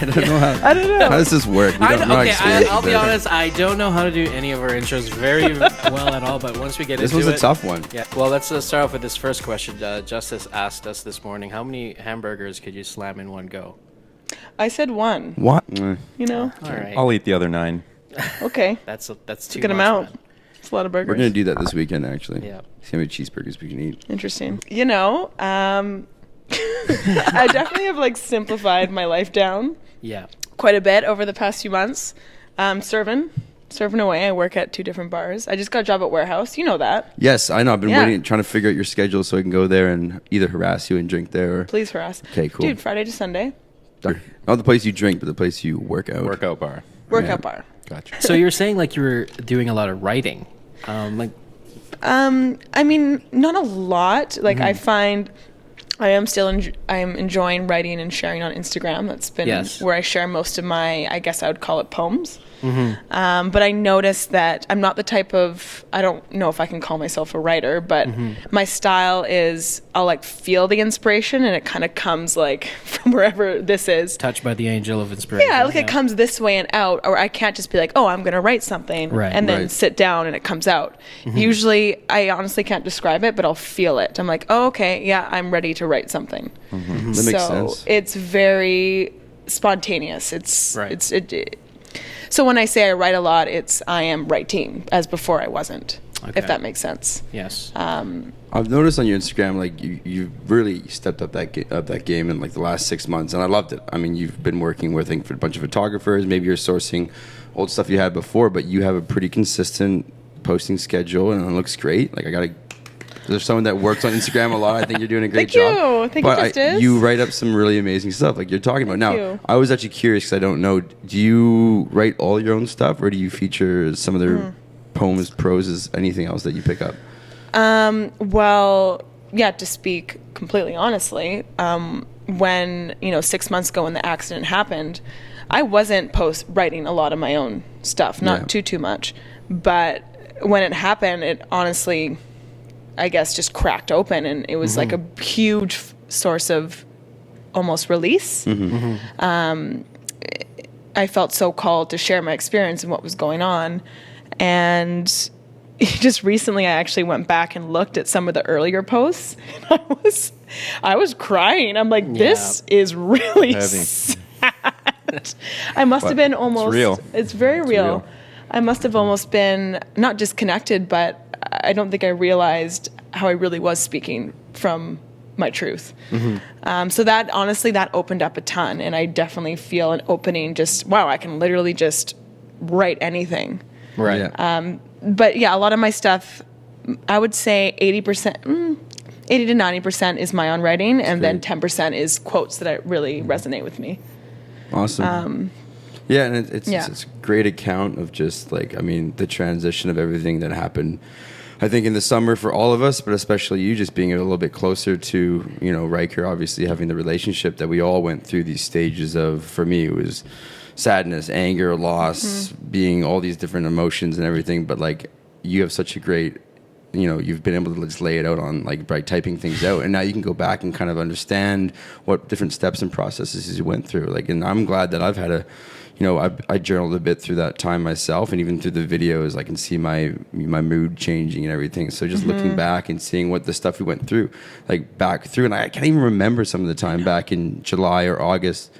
I don't know how. I don't know. How does this work? I'll be honest. I don't know how to do any of our intros very well at all. But once we get this into it, was a tough one. Yeah. Well, let's start off with this first question. Justis asked us this morning, how many hamburgers could you slam in one go? I said 1. What? You know. All right. I'll eat the other 9. Okay. That's too a good much, amount. man. It's a lot of burgers. We're gonna do that this weekend, actually. Yeah. See how many cheeseburgers we can eat. Interesting. You know, I definitely have like simplified my life down Yeah. quite a bit over the past few months. Serving away. I work at 2 different bars. I just got a job at Warehouse. You know that. Yes, I know. I've been waiting, trying to figure out your schedule so I can go there and either harass you and drink there. Or... Please harass. Okay, cool. Dude, Friday to Sunday. Not the place you drink, but the place you work out. Workout bar. Workout bar. Gotcha. So you're saying like you were doing a lot of writing, I mean, not a lot. Like I find I am enjoying writing and sharing on Instagram. That's been where I share most of my, I guess I would call it poems. But I noticed that I'm not the type of, I don't know if I can call myself a writer, but my style is I'll like feel the inspiration and it kind of comes like from wherever this is. touched by the angel of inspiration. Yeah, like it comes this way and out, or I can't just be like, oh, I'm going to write something and then sit down and it comes out. Usually, I honestly can't describe it, but I'll feel it. I'm like, oh, okay, yeah, I'm ready to write something. That makes sense. It's very spontaneous. So when I say I write a lot, I am writing, as before I wasn't, if that makes sense. Yes. I've noticed on your Instagram, like you've really stepped up that game in like the last 6 months, and I loved it. I mean, you've been working with, I think, for a bunch of photographers. Maybe you're sourcing old stuff you had before, but you have a pretty consistent posting schedule, and it looks great. Like there's someone that works on Instagram a lot. I think you're doing a great job. Thank you, Justis. You write up some really amazing stuff, like you're talking about. Now, I was actually curious because I don't know. Do you write all your own stuff, or do you feature some of their poems, prose, anything else that you pick up? Well, yeah. To speak completely honestly, when 6 months ago when the accident happened, I wasn't writing a lot of my own stuff, not too much, but when it happened, it honestly, I guess, just cracked open, and it was like a huge source of almost release. I felt so called to share my experience and what was going on, and just recently I actually went back and looked at some of the earlier posts, and I was crying. I'm like, this is really sad. I must have been almost. It's real. It's very real. I must have almost been not disconnected, but I don't think I realized how I really was speaking from my truth. So that, honestly, that opened up a ton, and I definitely feel an opening. Just wow, I can literally just write anything. Right. But yeah, a lot of my stuff, I would say 80%, 80 to 90% is my own writing, and then 10% is quotes that really resonate with me. Awesome. Yeah, and it's a great account of just like, I mean, the transition of everything that happened, I think, in the summer for all of us, but especially you just being a little bit closer to, Ryker, obviously having the relationship that we all went through these stages of. For me, it was sadness, anger, loss, being all these different emotions and everything. But like, you have such a great, you've been able to just lay it out on like by typing things out, and now you can go back and kind of understand what different steps and processes you went through. Like, and I'm glad that I've had I journaled a bit through that time myself, and even through the videos, I can see my mood changing and everything. So just looking back and seeing what the stuff we went through, like back through, and I can't even remember some of the time back in July or August,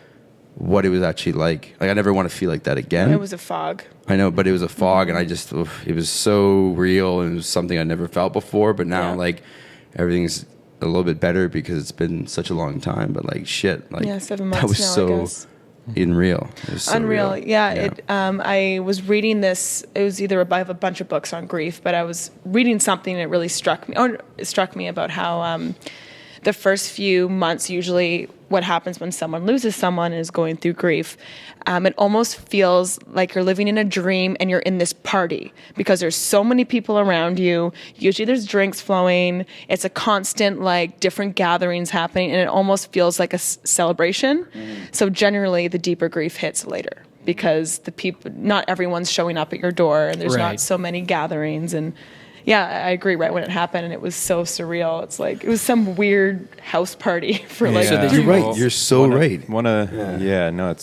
what it was actually like. Like, I never want to feel like that again. It was a fog. I know, but it was a fog, and I just, it was so real, and it was something I never felt before. But now, like, everything's a little bit better because it's been such a long time. But like, shit, like 7 months that was now, so I guess. Unreal. It was so Unreal. real. Yeah. I was reading this. It was either I have a bunch of books on grief, but I was reading something that really struck me about how the first few months, usually what happens when someone loses someone is going through grief. It almost feels like you're living in a dream and you're in this party because there's so many people around you. Usually there's drinks flowing. It's a constant, like, different gatherings happening, and it almost feels like a celebration. So generally the deeper grief hits later because not everyone's showing up at your door, and there's not so many gatherings. And yeah, I agree. Right when it happened, and it was so surreal. It's like it was some weird house party for like. So you're right. You're so right. No,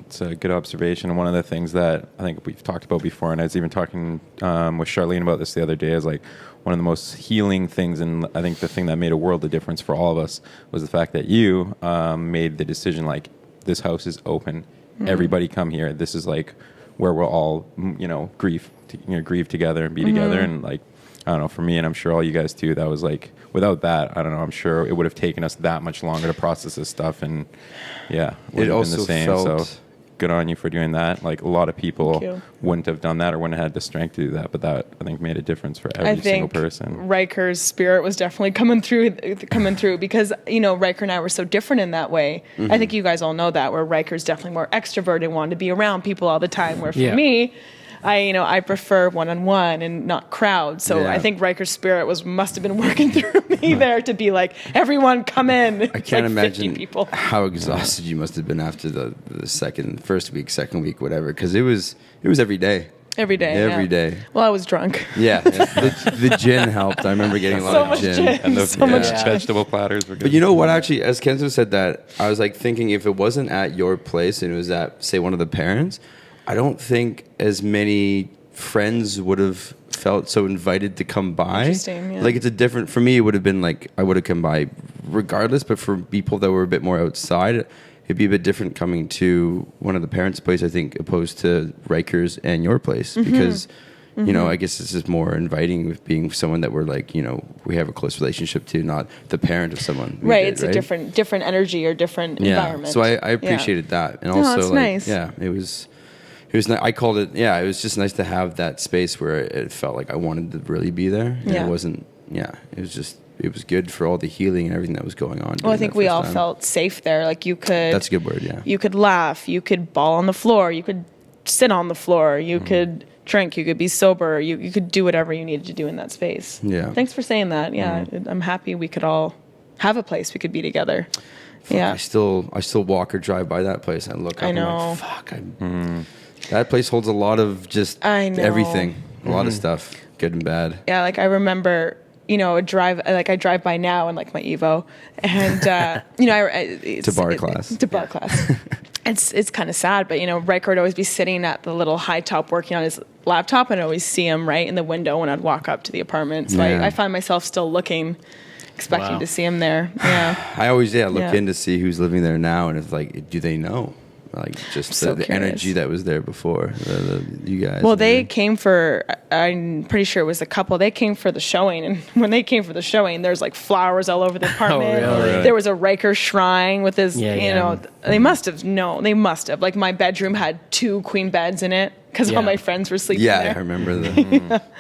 it's a good observation. And one of the things that I think we've talked about before, and I was even talking with Charlene about this the other day, is like one of the most healing things, and I think the thing that made a world of difference for all of us was the fact that you made the decision, like, this house is open. Everybody come here. This is like where we'll all, grieve together and be together. And like, I don't know, for me, and I'm sure all you guys too, that was like, without that, I don't know, I'm sure it would have taken us that much longer to process this stuff. And yeah, it also been the same. So good on you for doing that. Like, a lot of people wouldn't have done that or wouldn't have had the strength to do that, but that, I think, made a difference for every single person. Ryker's spirit was definitely coming through because, Ryker and I were so different in that way. I think you guys all know that, where Ryker's definitely more extroverted, wanted to be around people all the time, where for me, I prefer one-on-one and not crowd. So I think Ryker's spirit must have been working through me there to be like, everyone come in. I can't imagine people. How exhausted you must have been after the first week, second week, whatever, because it was every day. Every day. Well, I was drunk. Yeah, the gin helped. I remember getting a lot of gin. And the much vegetable platters were good. But you know what, actually, as Kenzo said that, I was like thinking, if it wasn't at your place and it was at, say, one of the parents, I don't think as many friends would have felt so invited to come by. Interesting, yeah. Like, it's for me, it would have been like, I would have come by regardless, but for people that were a bit more outside, it'd be a bit different coming to one of the parents' place, I think, opposed to Ryker's and your place, because, I guess this is more inviting with being someone that we're like, we have a close relationship to, not the parent of someone. It's a different energy or different environment. So I appreciated that. And also, it's nice. Yeah, it was nice. I called it, it was just nice to have that space where it felt like I wanted to really be there. And it wasn't, it was good for all the healing and everything that was going on. Well, I think we all felt safe there. Like, you could... That's a good word, yeah. You could laugh. You could bawl on the floor. You could sit on the floor. You could drink. You could be sober. You could do whatever you needed to do in that space. Yeah. Thanks for saying that. Yeah, I'm happy we could all have a place we could be together. Yeah. I still walk or drive by that place and look up and I'm like, fuck, that place holds a lot of just everything, a lot of stuff, good and bad. Yeah, like I remember, I drive by now in like my Evo, and to bar class. It's kind of sad, but Ryker would always be sitting at the little high top working on his laptop, and I'd always see him right in the window when I'd walk up to the apartment. So I find myself still looking, expecting to see him there. Yeah, I always look in to see who's living there now, and it's like, do they know? Like, just the energy that was there before, you guys. Well, they came for, I'm pretty sure it was a couple, they came for the showing, and when they came for the showing, there's like flowers all over the apartment. Oh, really? There was a Ryker shrine with his, they must have. Like, my bedroom had 2 queen beds in it, because all my friends were sleeping there. Yeah, I remember that.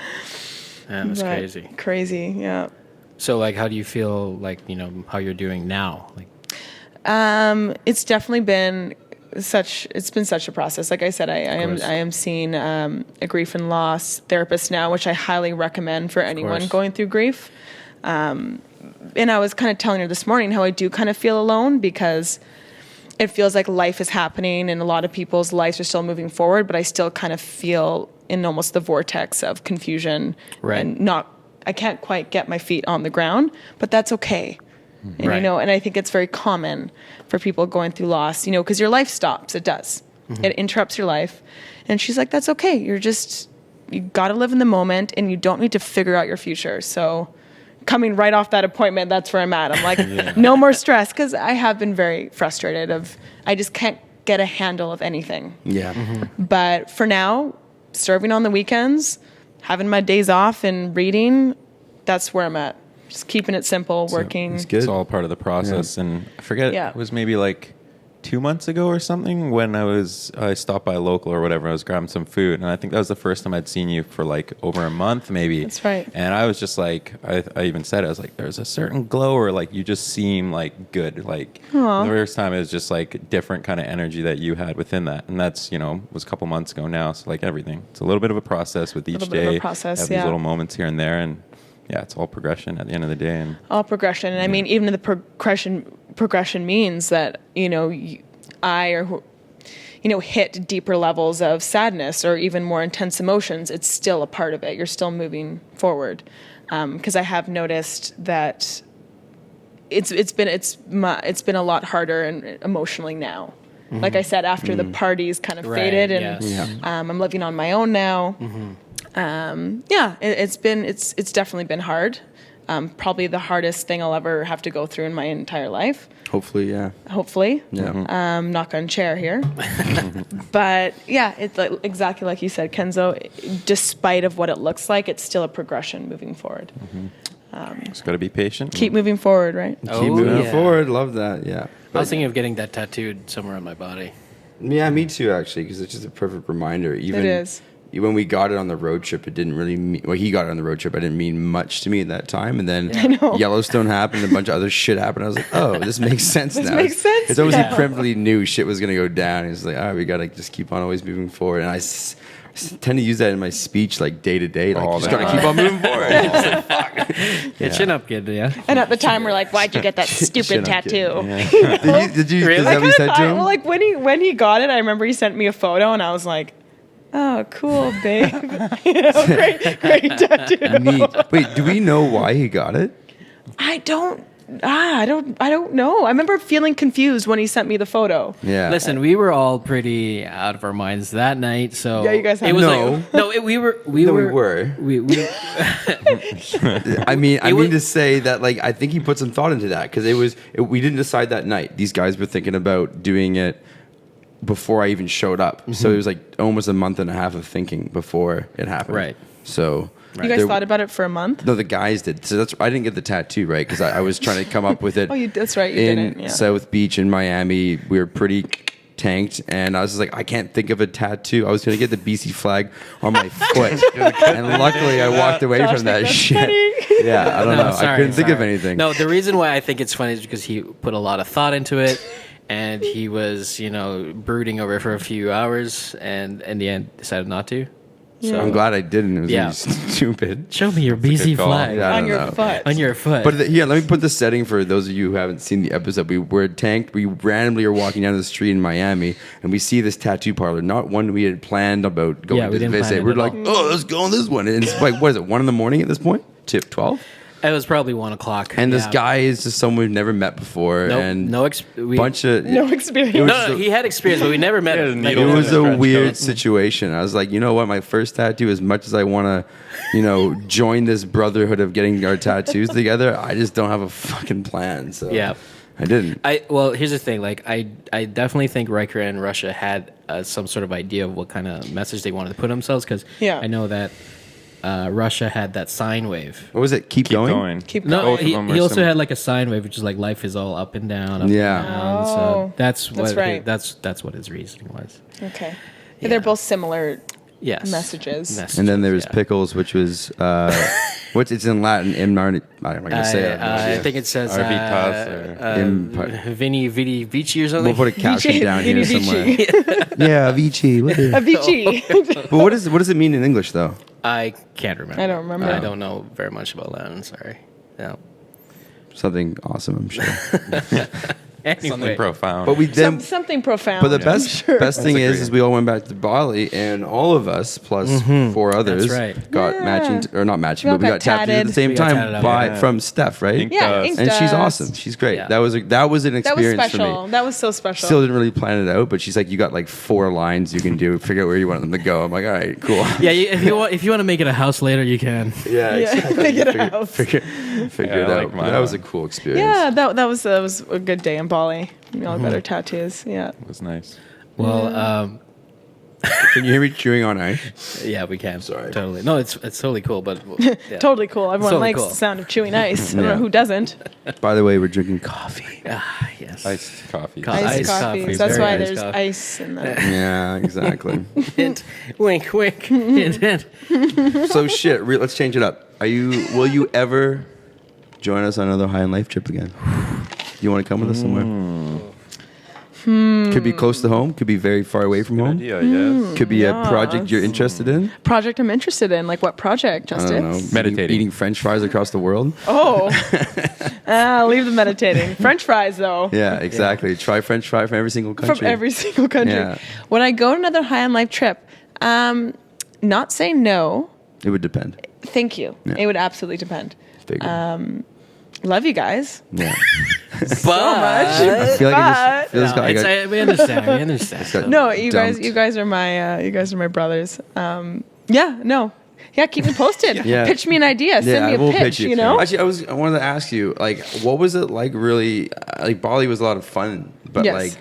That was crazy. Crazy, yeah. So, like, how do you feel, like, how you're doing now? Like, it's definitely been it's been such a process. Like I said, I am seeing a grief and loss therapist now, which I highly recommend for anyone going through grief. And I was kind of telling her this morning how I do kind of feel alone, because it feels like life is happening and a lot of people's lives are still moving forward, but I still kind of feel in almost the vortex of confusion and I can't quite get my feet on the ground, but that's okay. And, and I think it's very common for people going through loss, because your life stops. It does. It interrupts your life. And she's like, that's okay. You got to live in the moment, and you don't need to figure out your future. So coming right off that appointment, that's where I'm at. I'm like, no more stress, because I have been very frustrated I just can't get a handle of anything. Yeah. But for now, serving on the weekends, having my days off and reading, that's where I'm at. Just keeping it simple, working. It's good. It's all part of the process. Yeah. And I forget, it was maybe like 2 months ago or something when I stopped by a local or whatever. I was grabbing some food, and I think that was the first time I'd seen you for like over a month maybe. That's right. And I was just like, I even said it, I was like, there's a certain glow, or like you just seem like good. Like the first time it was just like different kind of energy that you had within that. And that's, was a couple months ago now. So like everything. It's a little bit of a process with each day. Have these little moments here and there, and yeah, it's all progression at the end of the day. And all progression. And I mean, even the progression means that, hit deeper levels of sadness or even more intense emotions. It's still a part of it. You're still moving forward. Because I have noticed that it's been a lot harder and emotionally now. Like I said, after the parties kind of faded, and I'm living on my own now. It's definitely been hard. Probably the hardest thing I'll ever have to go through in my entire life. Hopefully, yeah. Hopefully. Yeah. Knock on chair here. But yeah, it's like, exactly like you said, Kenzo, despite of what it looks like, it's still a progression moving forward. Just got to be patient. Keep moving forward, right? Keep moving forward. Love that. Yeah. I was thinking of getting that tattooed somewhere on my body. Yeah, me too, actually, because it's just a perfect reminder. Even it is. When we got it on the road trip, it didn't really mean... Well, he got it on the road trip. It didn't mean much to me at that time. And then Yellowstone happened, a bunch of other shit happened. I was like, oh, this makes sense now. This makes sense. It's almost he preemptively knew shit was going to go down. He's like, all right, we got to just keep on always moving forward. And I tend to use that in my speech, like day to day. Like, just got to keep on moving forward. Like, fuck. Chin up, kid, yeah. And at the time, we're like, why'd you get that stupid tattoo? Did you Really? is that what you said to him? Well, like when he got it, I remember he sent me a photo, and I was like, oh, cool, babe. Great tattoo. Neat. Wait, do we know why he got it? I don't know. I remember feeling confused when he sent me the photo. Yeah. Listen, we were all pretty out of our minds that night, so Yeah, you guys had it was No. like no, we were. I mean to say that, like, I think he put some thought into that, because we didn't decide that night. These guys were thinking about doing it before I even showed up. So it was like almost a month and a half of thinking before it happened. Right. So You guys thought about it for a month? No, the guys did. So I didn't get the tattoo, right? Because I was trying to come up with it. That's right. You in didn't. Yeah. South Beach in Miami. We were pretty tanked, and I was just like, I can't think of a tattoo. I was going to get the BC flag on my foot, and luckily I walked away from that shit. Funny. Yeah, I don't know. I couldn't think of anything. No, the reason why I think it's funny is because he put a lot of thought into it, and he was, brooding over it for a few hours, and in the end decided not to. So I'm glad I didn't. It was Yeah. really stupid. show me your BC flag Yeah, I On don't your know. foot. on your foot. But let me put the setting for those of you who haven't seen the episode. We were tanked. We randomly are walking down the street in Miami, and we see this tattoo parlor. Not one we had planned about going Yeah, we to didn't plan visit. it We're at like, all. let's go on this one. And it's like, what is it, 1 a.m. at this point? 12? It was probably 1:00. And this guy is just someone we've never met before. Nope, and no bunch of No experience. It was No, he had experience, but we never met him. Yeah, It needle was in the a trench weird coat. situation. I was like, you know what? My first tattoo, as much as I want to, join this brotherhood of getting our tattoos together, I just don't have a fucking plan. So Yeah. I didn't. Well, here's the thing. Like, I definitely think Ryker and Russia had some sort of idea of what kind of message they wanted to put themselves, because Yeah. I know that Russia had that sine wave. What was it? Keep going? Keep No, Both of he them are also similar. had like a sine wave, which is like life is all up and down. Up Yeah. And down. Oh, So that's that's what right. that's what his reasoning was. Okay. Yeah. They're both similar. Yes. Messages. And then there was yeah. pickles, which was it's in Latin. I'm not gonna say it. I think it says Arvitas or- Vini Vici or something. We'll put a caption Vici. down here Vini somewhere. Vici. Yeah, Vici. Avicii. But what does it mean in English though? I can't remember. I don't remember. I don't know very much about Latin. Sorry. No. Something awesome, I'm sure. Anyway. Something profound. But we then. Something profound. But the I'm best sure. best thing That's is agreed. we all went back to Bali, and all of us plus 4 others That's right. got Yeah. matching, or not matching, We all but we got got tattoos at the tatted. same We got tatted time up, by yeah. from Steph, right? Ink Yeah, dust. ink And she's dust. awesome. She's great. Yeah. That was an That was experience for special. me. That was so special. Still didn't really plan it out, but she's like, you got like 4 lines you can do. Figure out where you want them to go. I'm like, all right, cool. Yeah, if you want to make it a house later, you can. Yeah, Make it a house. Figure Yeah, it I out. like mine. That was a cool experience. Yeah, that was a good day in Bali. We all got our tattoos. Yeah. It was nice. Well, Can you hear me chewing on ice? yeah, we can. Sorry. Totally. No, it's totally cool, but yeah. Totally cool. Everyone Totally likes cool. the sound of chewing ice. I don't Yeah. know who doesn't. By the way, we're drinking coffee. Ah, yes. Iced coffee. Iced Iced coffee. coffees. That's Very why iced there's coffee. ice in that. Yeah, exactly. Hint, wink, wink. Hint, hint. So shit, let's change it up. Will you ever join us on another High in Life trip again? Do you want to come with us somewhere? Could be close to home. Could be very far away from home. Idea, yes. Could be a project you're interested in. Project I'm interested in. Like what project, I don't know. Justice? Meditating. Eating French fries across the world. Oh. Leave the meditating. French fries, though. Yeah, exactly. Try French fry from every single country. From every single country. Yeah. When I go to another High on Life trip, not say no. It would depend. Thank you. Yeah. It would absolutely depend. Figure. Love you guys. Yeah. I feel like it just feels we understand. We understand. No, you guys are my brothers. Keep me posted. Pitch me an idea. Send me a pitch. You know. Actually, I wanted to ask you, like, what was it like? Really, like, Bali was a lot of fun, but like,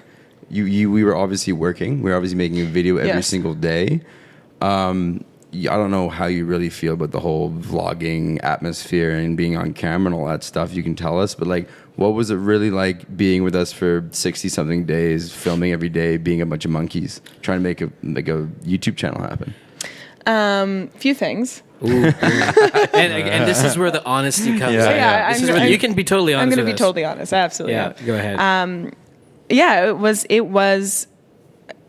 we were obviously working. We were obviously making a video every single day. I don't know how you really feel about the whole vlogging atmosphere and being on camera and all that stuff. You can tell us, but like, what was it really like being with us for 60-something days, filming every day, being a bunch of monkeys, trying to make a YouTube channel happen? Few things. and this is where the honesty comes in. You can be totally honest. I'm going to be totally honest. Absolutely. Yeah, go ahead. It was.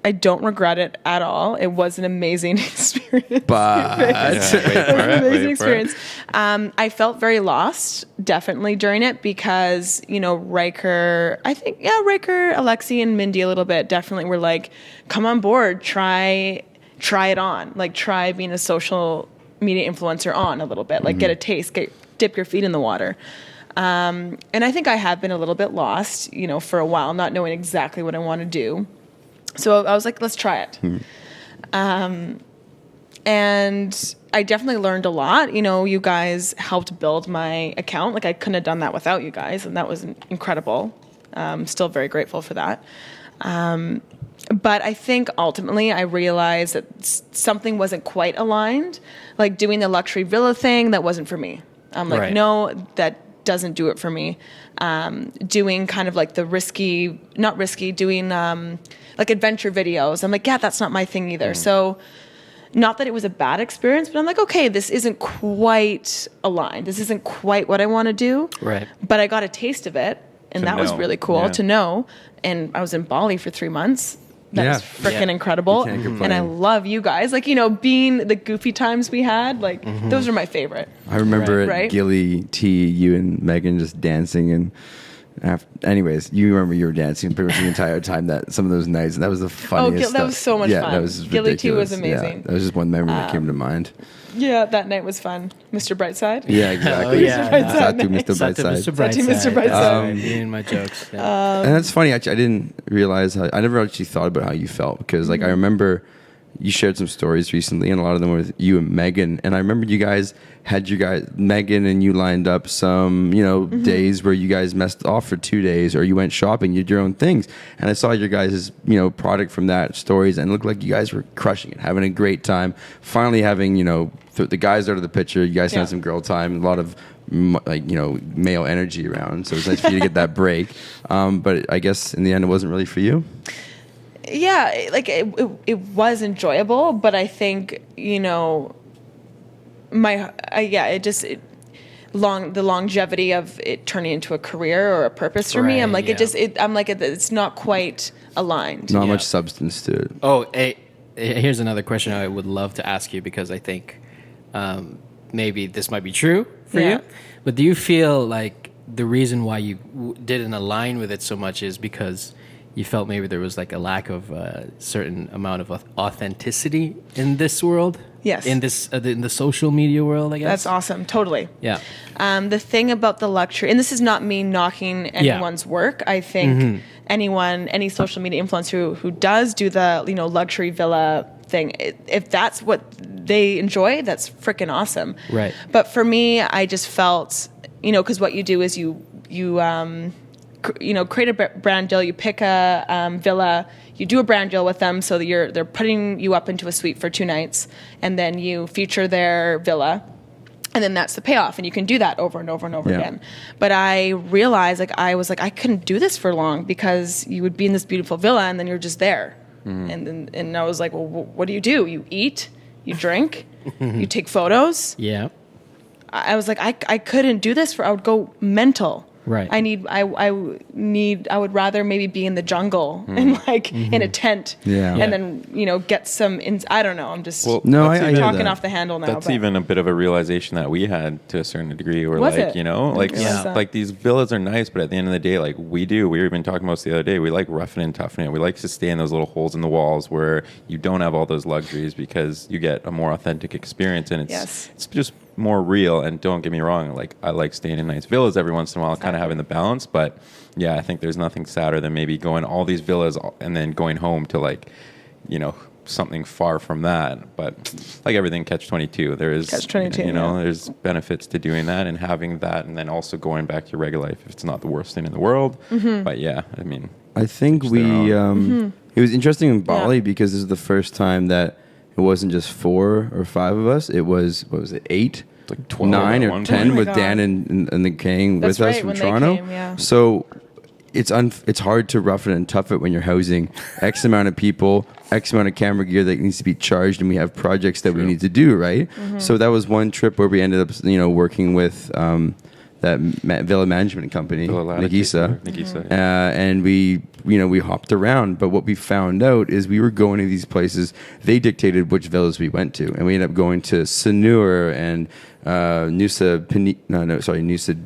I don't regret it at all. It was an amazing experience. But it was an amazing experience. I felt very lost, definitely, during it because, Ryker, Alexi, and Mindy a little bit definitely were like, come on board, try it on. Like, try being a social media influencer on a little bit. Like, get a taste, dip your feet in the water. And I think I have been a little bit lost, for a while, not knowing exactly what I want to do. So I was like, let's try it. And I definitely learned a lot. You guys helped build my account. Like, I couldn't have done that without you guys, and that was incredible. Still very grateful for that. But I think ultimately I realized that something wasn't quite aligned. Like, doing the luxury villa thing, that wasn't for me. I'm like, no, that doesn't do it for me. Doing kind of like the doing like adventure videos. I'm like, that's not my thing either. So not that it was a bad experience, but I'm like, okay, this isn't quite aligned. This isn't quite what I want to do. Right. But I got a taste of it, and that was really cool to know. And I was in Bali for 3 months. That was freaking incredible. And I love you guys. Like, being the goofy times we had, like, those are my favorite. I remember at Gilly T, you and Megan just dancing, and anyways, you remember you were dancing pretty much the entire time that some of those nights, and that was the funniest that was so much fun. That was Gilly T was ridiculous. amazing. That was just one memory that came to mind. Yeah, that night was fun. Mr. Brightside. Yeah, exactly. Mr. Brightside. In my jokes. And that's funny. Actually, I didn't realize I never actually thought about how you felt, because like I remember you shared some stories recently, and a lot of them were with you and Megan. And I remember Megan and you lined up some, days where you guys messed off for 2 days, or you went shopping, you did your own things. And I saw your guys' product from that, stories, and it looked like you guys were crushing it, having a great time. Finally having, the guys out of the picture, you guys had some girl time, a lot of male energy around. So it's nice for you to get that break. But I guess in the end, it wasn't really for you. Yeah, like it was enjoyable, but I think the longevity of it turning into a career or a purpose for me. I'm like, it's not quite aligned. Not much substance to it. Oh, here's another question I would love to ask you, because I think maybe this might be true for you. But do you feel like the reason why you didn't align with it so much is because you felt maybe there was like a lack of a certain amount of authenticity in this world? Yes. In the social media world, I guess. That's awesome. Totally. Yeah. The thing about the luxury, and this is not me knocking anyone's work. I think any social media influencer who does do the luxury villa thing, if that's what they enjoy, that's freaking awesome. Right. But for me, I just felt, because what you do is you create a brand deal. You pick a villa. You do a brand deal with them, so that they're putting you up into a suite for 2 nights, and then you feature their villa, and then that's the payoff. And you can do that over and over and over again. But I realized, I couldn't do this for long, because you would be in this beautiful villa, and then you're just there, and I was like, well, what do? You eat, you drink, you take photos. Yeah. I was like, I couldn't do this I would go mental. Right. I would rather maybe be in the jungle and in a tent, and then get some. I don't know. I'm just I talking off the handle now. That's even a bit of a realization that we had to a certain degree. Where like these villas are nice, but at the end of the day, we were even talking about this the other day. We like roughing and toughing it. We like to stay in those little holes in the walls where you don't have all those luxuries, because you get a more authentic experience, and it's just more real. And don't get me wrong, like I like staying in nice villas every once in a while, kind of having the balance. But yeah, I think there's nothing sadder than maybe going all these villas and then going home to like, you know, something far from that. But like everything, catch-22, there is catch-22, you know, there's benefits to doing that and having that, and then also going back to your regular life if it's not the worst thing in the world. But yeah, I mean, I think it was interesting in Bali because this is the first time that it wasn't just 4 or 5 of us. It was, what was it, 8? like 12 9 at or one 10 point. with Dan and the gang That's with us right, from when they Toronto. came, yeah. So it's hard to rough it and tough it when you're housing X amount of people, X amount of camera gear that needs to be charged, and we have projects that we need to do, right? So that was one trip where we ended up, you know, working with that villa management company, Nagisa. and we, you know, we hopped around. But what we found out is we were going to these places. They dictated which villas we went to, and we ended up going to Sanur and Nusa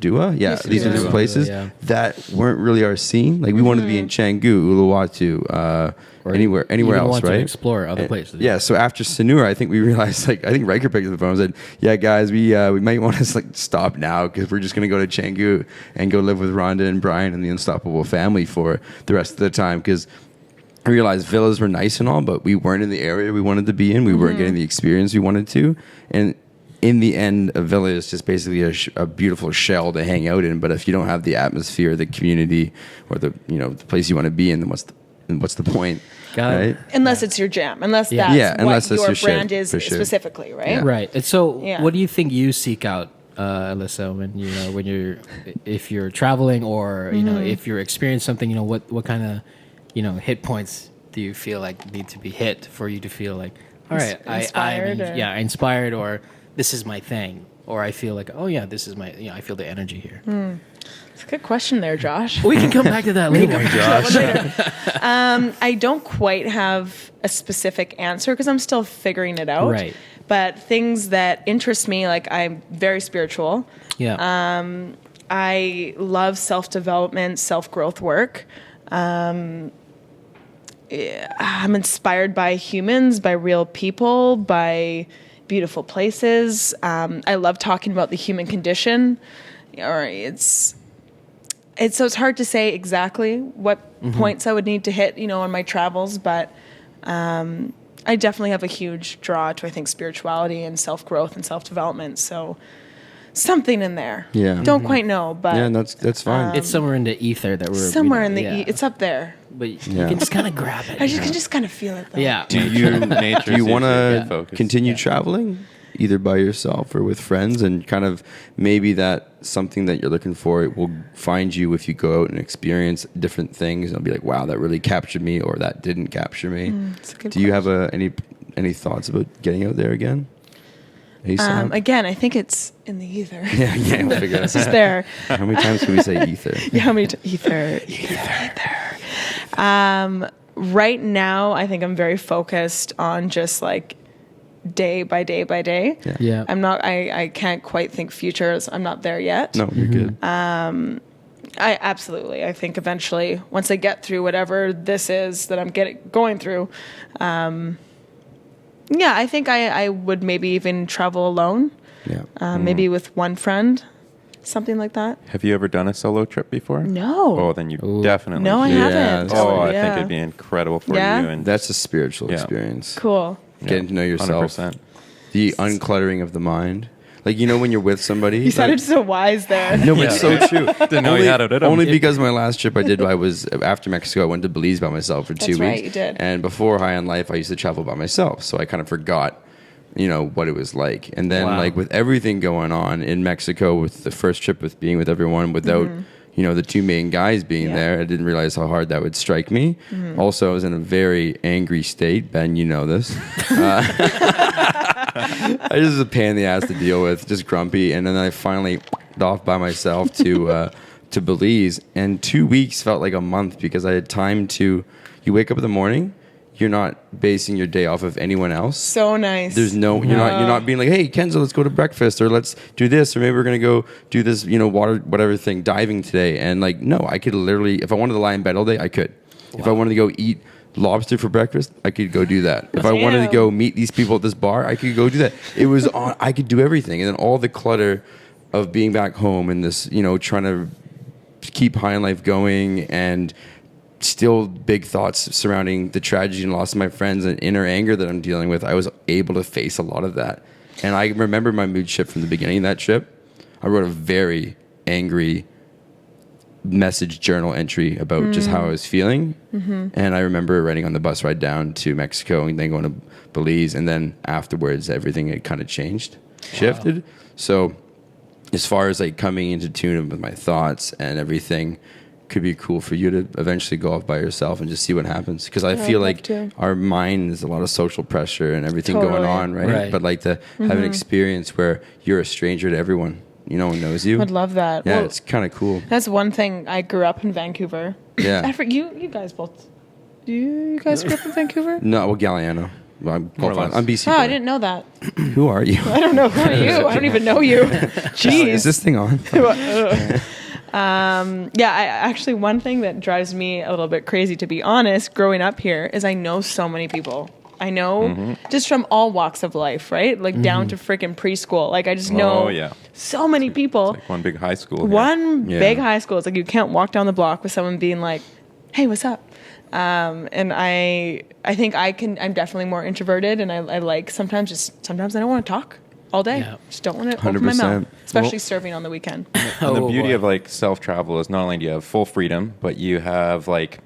Dua. Yeah, Nusa these are Dua. the places that weren't really our scene. Like we wanted to be in Canggu, Uluwatu, or anywhere else, want right? to explore other places. Yeah. So after Sanur, I think we realized, like, I think Ryker picked up the phone and said, "Yeah, guys, we might want to like stop now because we're just gonna go to Canggu and go live with Rhonda and Brian and the Unstoppable family for the rest of the time." Because I realized villas were nice and all, but we weren't in the area we wanted to be in. We weren't getting the experience we wanted to, and in the end, a villa is just basically a beautiful shell to hang out in. But if you don't have the atmosphere, the community, or the place you want to be in, then what's the point? Right? Unless it's your jam, unless that's unless what that's your your brand shit, is for sure. specifically, right? Yeah. Right. And so, what do you think you seek out, Alissa, if you're traveling or you know if you're experiencing something? You know, what kind of hit points do you feel like need to be hit for you to feel like, all right, I'm inspired, or this is my thing, or I feel like, oh yeah, this is my, I feel the energy here. It's a good question there, Josh. We can come back to that later, Josh. I don't quite have a specific answer because I'm still figuring it out. Right. But things that interest me, like I'm very spiritual. Yeah. I love self-development, self-growth work. I'm inspired by humans, by real people, by beautiful places. I love talking about the human condition. Or it's hard to say exactly what points I would need to hit, on my travels, but I definitely have a huge draw to, I think, spirituality and self-growth and self-development. So something in there. Yeah. Don't quite know, but yeah, that's fine. It's somewhere in the ether that we're somewhere in the it's up there. But you can just kind of grab it. I can just kind of feel it, though. Yeah. Do you want to continue traveling, either by yourself or with friends, and kind of maybe that something that you're looking for, it will find you if you go out and experience different things, and it'll be like, wow, that really captured me, or that didn't capture me. Do you have any thoughts about getting out there again? Again, I think it's in the ether. Yeah, we'll figure it out. It's just there. How many times can we say ether? Yeah, how many ether. Right now, I think I'm very focused on just like day by day by day. Yeah. I'm not. I can't quite think futures. I'm not there yet. No, you're good. I absolutely. I think eventually, once I get through whatever this is that I'm going through, I think I would maybe even travel alone. Yeah. Maybe with one friend, something like that. Have you ever done a solo trip before? No. Oh, then you definitely No, I should. haven't. Oh, I Yeah. think it'd be incredible for Yeah? you. And That's a spiritual experience. Cool. Getting to know yourself. 100%. The uncluttering of the mind. Like, when you're with somebody. You sounded so wise there. No, but it's so true. Didn't know you had it in 'em. Only because my last trip I did, I was after Mexico. I went to Belize by myself for 2 weeks. That's right, you did. And before High on Life, I used to travel by myself, so I kind of forgot, what it was like. And then, like with everything going on in Mexico, with the first trip, with being with everyone without, the two main guys being there, I didn't realize how hard that would strike me. Also, I was in a very angry state. Ben, you know this. I just was a pain in the ass to deal with, just grumpy. And then I finally off by myself to Belize, and 2 weeks felt like a month because I had time to. You wake up in the morning, you're not basing your day off of anyone else. So nice. There's you're not being like, hey Kenzo, let's go to breakfast, or let's do this, or maybe we're gonna go do this, water whatever thing, diving today. And like, no, I could literally, if I wanted to lie in bed all day, I could. If I wanted to go eat lobster for breakfast, I could go do that. If I wanted to go meet these people at this bar, I could go do that. It was on. I could do everything, and then all the clutter of being back home and this, trying to keep High in Life going, and still big thoughts surrounding the tragedy and loss of my friends and inner anger that I'm dealing with. I was able to face a lot of that, and I remember my mood shift from the beginning of that trip. I wrote a very angry message journal entry about just how I was feeling. And I remember writing on the bus ride down to Mexico and then going to Belize. And then afterwards, everything had kind of shifted. So as far as like coming into tune with my thoughts and everything, could be cool for you to eventually go off by yourself and just see what happens. Because I feel like our mind is a lot of social pressure and everything going on, right? But like to have an experience where you're a stranger to everyone. No one knows you. I'd love that. Yeah, it's kind of cool. That's one thing. I grew up in Vancouver. Yeah. You guys both. You guys grew up in Vancouver? No, well, Galliano. I'm BC. Oh, I didn't know that. Who are you? I don't know. Who are you? I don't even know you. Jeez. Is this thing on? Actually, one thing that drives me a little bit crazy, to be honest, growing up here, is I know so many people. I know just from all walks of life, right? Like down to freaking preschool. Like I just know so many people. It's like one big high school. Big high school. It's like you can't walk down the block with someone being like, "Hey, what's up?" And I think I'm definitely more introverted, and I like sometimes I don't want to talk all day. Yeah. Just don't want to open my mouth, especially serving on the weekend. And the beauty of like self-travel is not only do you have full freedom, but you have like,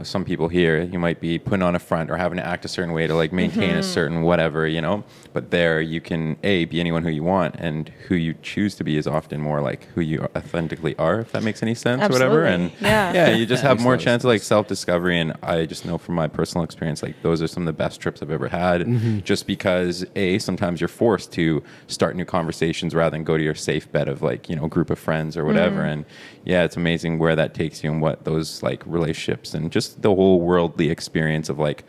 some people here, you might be putting on a front or having to act a certain way to like maintain a certain whatever, but there you can be anyone who you want, and who you choose to be is often more like who you authentically are, if that makes any sense. Absolutely. Or whatever. And you just have more chance of like self-discovery. And I just know from my personal experience, like those are some of the best trips I've ever had, just because sometimes you're forced to start new conversations rather than go to your safe bet of like, group of friends or whatever. And it's amazing where that takes you and what those like relationships and just the whole worldly experience of like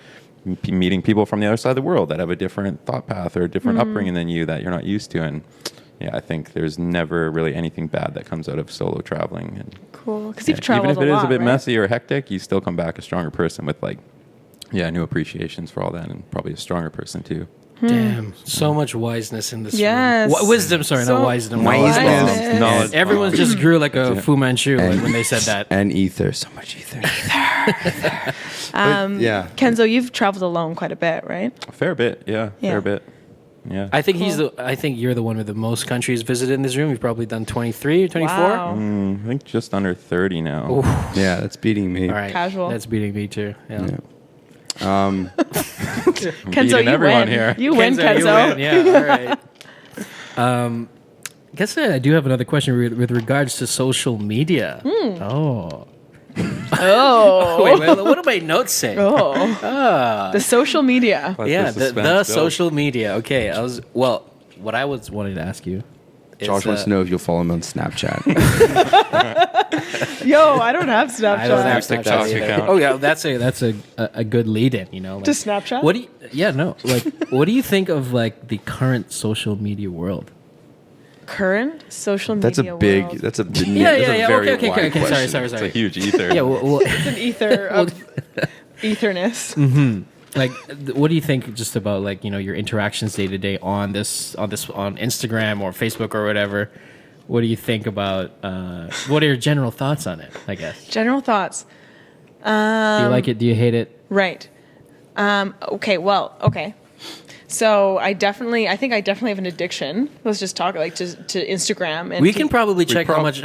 meeting people from the other side of the world that have a different thought path or a different upbringing than you that you're not used to. And I think there's never really anything bad that comes out of solo traveling. And cool, because you've traveled even if it is a bit right? messy or hectic, you still come back a stronger person with like new appreciations for all that, and probably a stronger person too. Damn, so much wiseness in this room. Yes. Wisdom, sorry, not wisdom. Wiseness. Knowledge. Everyone just grew like a Fu Manchu when they said that. And ether, so much ether. Kenzo, you've traveled alone quite a bit, right? A fair bit, fair bit. Yeah. I think I think you're the one with the most countries visited in this room. You've probably done 23 or 24. Wow. I think just under 30 now. Oof. Yeah, that's beating me. All right. Casual. That's beating me too. Yeah. Kenzo, you win. Here. You win, Kenzo. You win. Yeah, all right. I guess I do have another question with regards to social media. Oh. Wait, what do my notes say? The social media. The social media. Okay, what I was wanting to ask you. Josh wants to know if you'll follow him on Snapchat. Yo, I don't have Snapchat. I don't have Snapchat account. Oh yeah, that's a good lead-in, Like, to Snapchat? What do you think of like the current social media world? Current social media That's a big. world. That's a Okay. Sorry. It's a huge ether. Yeah, well, It's an ether of etherness. like, what do you think just about like your interactions day to day on Instagram or Facebook or whatever? What do you think about? What are your general thoughts on it? I guess General thoughts. do you like it? Do you hate it? Right. Okay. So I definitely have an addiction. Let's just talk to Instagram. And we can probably check how much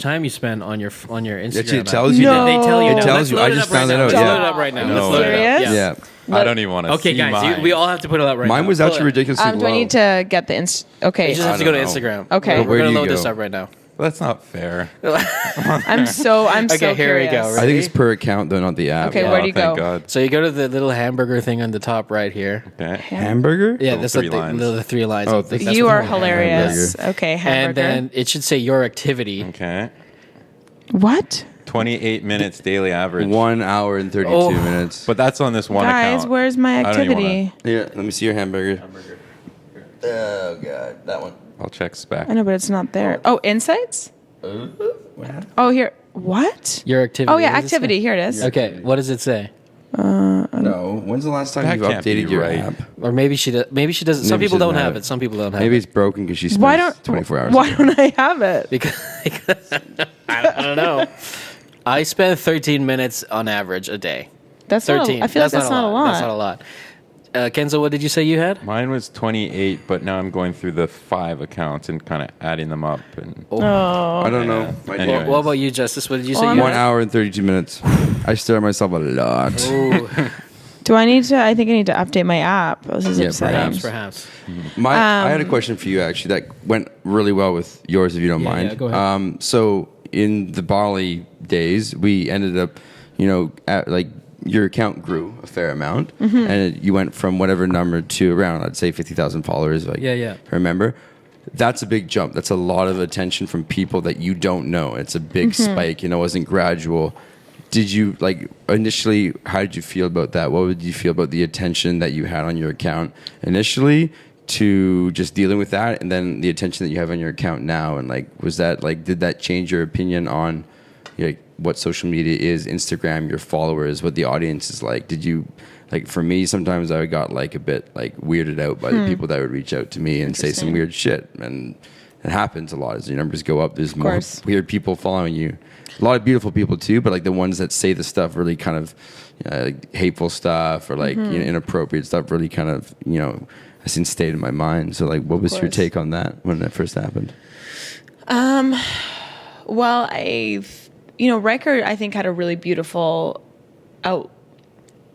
time you spend on your Instagram. It tells you. No. They tell you. It tells you. I just found it out. Let's load it up right now. No. Let's load it up. Serious? Yeah. I don't even want to. Okay, see guys, mine. we all have to put it up right now. Mine was actually ridiculously low. do I need to get the Okay. You just have to go to Instagram. Okay. We're Where gonna do you load go? this up right now. That's not fair. I'm so Okay, here we curious. go. I think it's per account though, not the app. Okay, where do you thank go? God. So you go to the little hamburger thing on the top right here. Okay. Hamburger? Yeah, Little that's three the lines. little 3 lines. Oh, I think that's You what are it's called. hilarious. Okay, hamburger. And then it should say your activity. Okay. What? 28 minutes daily average. 1 hour and 32 minutes. But that's on this one Guys, account. where's my I don't even activity? Here, let me see your hamburger. Oh god, that one. I'll check spec. I know, but it's not there. Oh, insights? Oh, here. What? Your activity. Oh, yeah, What does it activity. say? Here it is. Okay, what does it say? No. When's the last time That you've can't be updated your right. app? Or maybe she does. Maybe she doesn't. Some Maybe she people don't doesn't have have it. Some people don't have Maybe it. it's broken because she Why spends don't 24 hours. Why don't I have it? Because I don't know. I spend 13 minutes on average a day. That's 13. I feel like that's not a lot. That's not a lot. Kenzo, what did you say you had? Mine was 28, but now I'm going through the 5 accounts and kind of adding them up. And I don't know. Anyways. What about you, Justice? What did you say? Well, You 1 had? hour and 32 minutes. I stare at myself a lot. Ooh, Do I need to? I think I need to update my app. This is Yeah, upsetting. perhaps. I had a question for you actually that went really well with yours, if you don't mind. Yeah, go ahead. So in the Bali days, we ended up, at like your account grew a fair amount, and you went from whatever number to around, I'd say 50,000 followers. Like, Yeah. Remember, that's a big jump. That's a lot of attention from people that you don't know. It's a big spike. It wasn't gradual. Did you initially? How did you feel about that? What would you feel about the attention that you had on your account initially, to just dealing with that, and then the attention that you have on your account now? And was that did that change your opinion on what social media is, Instagram, your followers, what the audience is like? Did you for me, sometimes I got a bit weirded out by the people that would reach out to me and say some weird shit, and it happens a lot as your numbers go up. There's more weird people following you. A lot of beautiful people too, but the ones that say the stuff really kind of hateful stuff or inappropriate stuff really kind of has stayed in my mind. So what was your take on that when that first happened? Well, Ryker, I think, had a really beautiful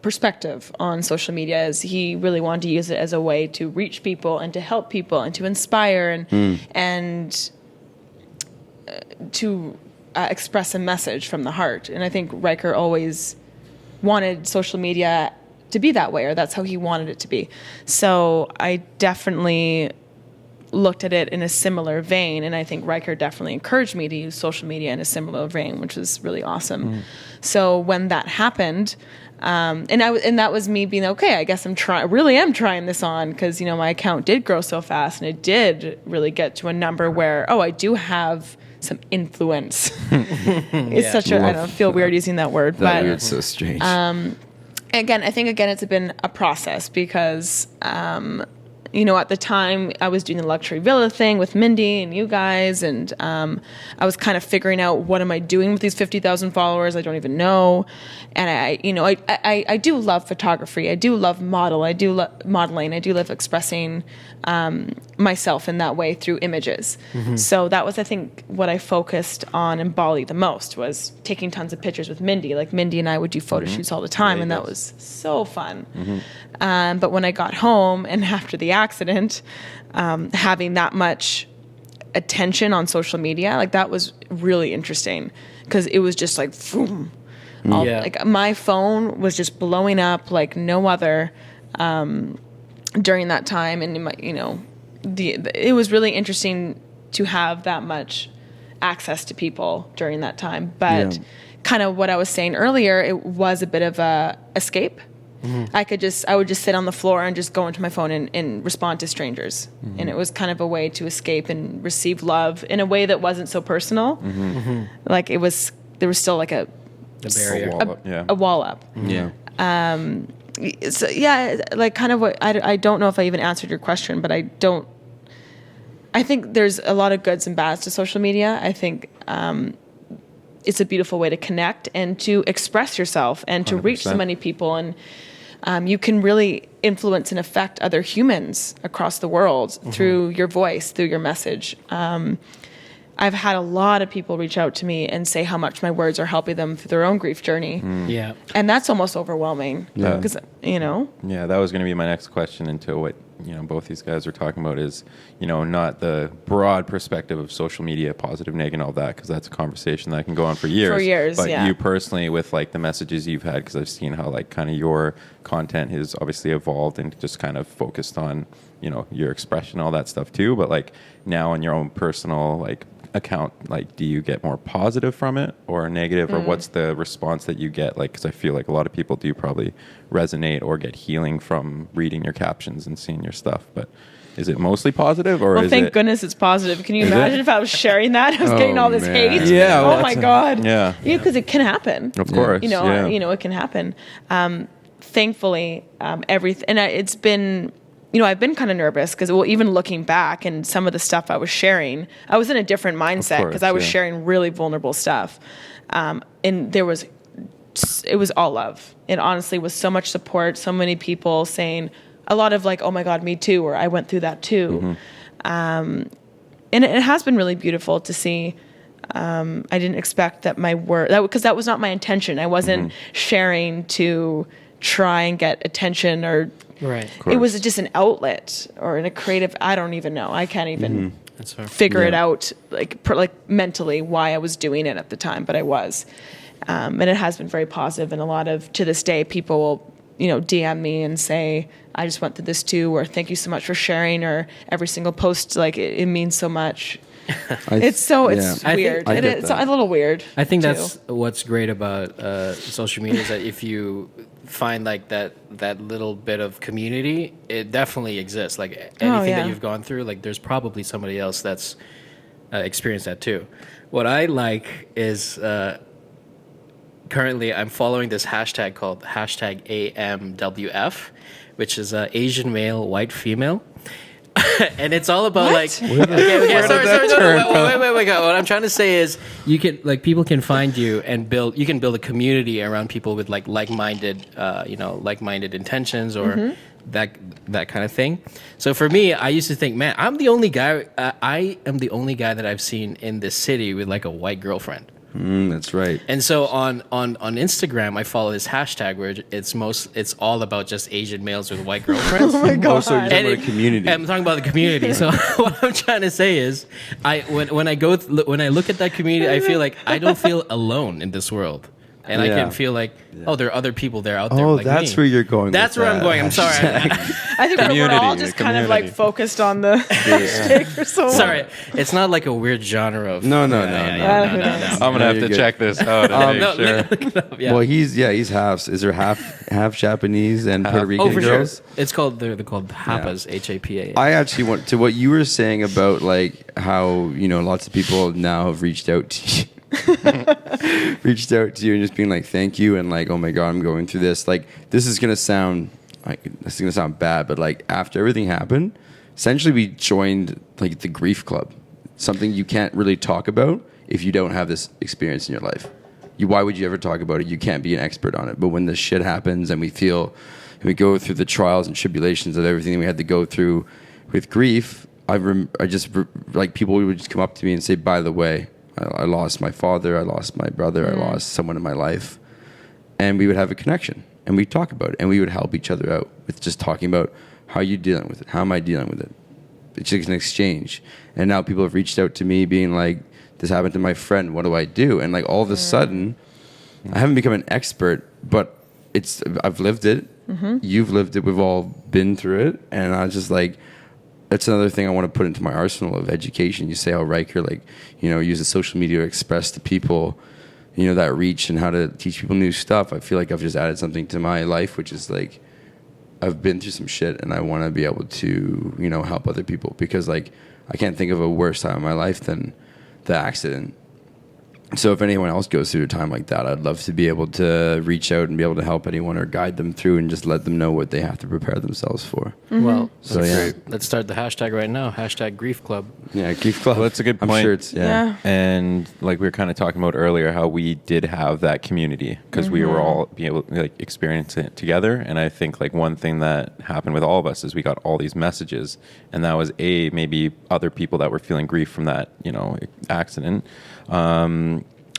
perspective on social media, as he really wanted to use it as a way to reach people and to help people and to inspire and to express a message from the heart. And I think Ryker always wanted social media to be that way, or that's how he wanted it to be. So I definitely looked at it in a similar vein, and I think Ryker definitely encouraged me to use social media in a similar vein, which was really awesome. So when that happened, and that was me being okay, I guess really am trying this on, because my account did grow so fast, and it did really get to a number where I do have some influence. It's such I don't feel weird using that word, but It's so strange. Again, I think it's been a process, because at the time I was doing the luxury villa thing with Mindy and you guys, and I was kind of figuring out, what am I doing with these 50,000 followers? I don't even know. And I do love photography. I do love modeling. I do love expressing myself in that way through images. So that was, I think, what I focused on in Bali the most, was taking tons of pictures with Mindy. Mindy and I would do photo shoots all the time, and that was so fun. But when I got home, and after the accident, having that much attention on social media, that was really interesting, because it was just boom. My phone was just blowing up like no other during that time, and it was really interesting to have that much access to people during that time. But kind of what I was saying earlier, it was a bit of a escape. I would just sit on the floor and just go into my phone and respond to strangers. And it was kind of a way to escape and receive love in a way that wasn't so personal. There was still a barrier, a wall up. So kind of what, I don't know if I even answered your question, but I think there's a lot of goods and bads to social media. I think it's a beautiful way to connect and to express yourself and to 100%. Reach so many people, and you can really influence and affect other humans across the world through your voice, through your message. I've had a lot of people reach out to me and say how much my words are helping them through their own grief journey. Yeah. And that's almost overwhelming. Yeah. Because, Yeah, that was going to be my next question into what, both these guys are talking about is, not the broad perspective of social media, positive, negative, and all that, because that's a conversation that can go on for years. But you personally, with the messages you've had, because I've seen how kind of your content has obviously evolved and just kind of focused on, your expression, all that stuff too. But now on your own personal account, do you get more positive from it or negative, or what's the response that you get? Because I feel a lot of people do probably resonate or get healing from reading your captions and seeing your stuff, but is it mostly positive, or Well, is thank it? goodness it's positive. Can you Is imagine it? if I was sharing that? I was getting all this man. hate. Yeah, well, oh my God. Yeah. Because it can happen. Of course. Yeah. It can happen. Thankfully, everything, and it's been, I've been kind of nervous because, even looking back and some of the stuff I was sharing, I was in a different mindset because I was sharing really vulnerable stuff, and it was all love. It honestly was so much support, so many people saying a lot of like, "Oh my God, me too," or "I went through that too," and it has been really beautiful to see. I didn't expect that my word, because that was not my intention. I wasn't sharing to try and get attention, or Right. it was just an outlet or in a creative. I don't even know. I can't even That's fair. figure it out like mentally why I was doing it at the time, but I was, and it has been very positive. And a lot of, to this day, people will DM me and say, I just went through this too, or thank you so much for sharing, or every single post, like it means so much. It's weird. It's a little weird. I think too. that's what's great about social media is that if you find like that little bit of community, it definitely exists. Like anything that you've gone through, like there's probably somebody else that's experienced that too. What I like is currently I'm following this hashtag called #AMWF, which is Asian male, white female. And it's all about What? sorry. Wait. What I'm trying to say is, you can people can find you and build a community around people with like-minded intentions or that kind of thing. So for me, I used to think, man, I am the only guy that I've seen in this city with like a white girlfriend. That's right. And so on Instagram, I follow this hashtag where it's all about just Asian males with white girlfriends. Oh my God. Also, you're talking about a community. I'm talking about the community. So what I'm trying to say is, when I look at that community, I feel like I don't feel alone in this world. And I can feel like, there are other people there out there. Oh, like that's me. where you're going. That's where I'm going. I'm sorry. I think we're all just kind of like focused on the hashtag for so long. Sorry, it's not like a weird genre of. No. Who knows? I'm gonna have to you're check this out. And make sure. Look it up, yeah. Well, he's half. Is there half Japanese and Puerto Rican for girls? sure. It's called they're called Hapas, HAPA. I actually want to what you were saying about like how lots of people now have reached out to you. And just being like, thank you, and like, oh my God, I'm going through this. Like, this is gonna sound bad, but like after everything happened, essentially we joined like the grief club, something you can't really talk about if you don't have this experience in your life. Why would you ever talk about it? You can't be an expert on it. But when this shit happens and we go through the trials and tribulations of everything we had to go through with grief, people would just come up to me and say, by the way, I lost my father, I lost my brother, I lost someone in my life. And we would have a connection, and we'd talk about it, and we would help each other out with just talking about, how are you dealing with it? How am I dealing with it? It's just an exchange. And now people have reached out to me being like, this happened to my friend, what do I do? And like all of a sudden, I haven't become an expert, but I've lived it. You've lived it. We've all been through it. And I was just like, that's another thing I want to put into my arsenal of education. You say how Ryker, uses social media to express to people, that reach and how to teach people new stuff. I feel like I've just added something to my life, which is like, I've been through some shit and I want to be able to, help other people, because like, I can't think of a worse time in my life than the accident. So if anyone else goes through a time like that, I'd love to be able to reach out and be able to help anyone or guide them through and just let them know what they have to prepare themselves for. Well, So let's start the hashtag right now. Hashtag Grief Club. Yeah, Grief Club. Well, that's a good point. I'm sure it's, And like we were kind of talking about earlier, how we did have that community because we were all be able to experience it together. And I think like one thing that happened with all of us is we got all these messages, and that was maybe other people that were feeling grief from that accident.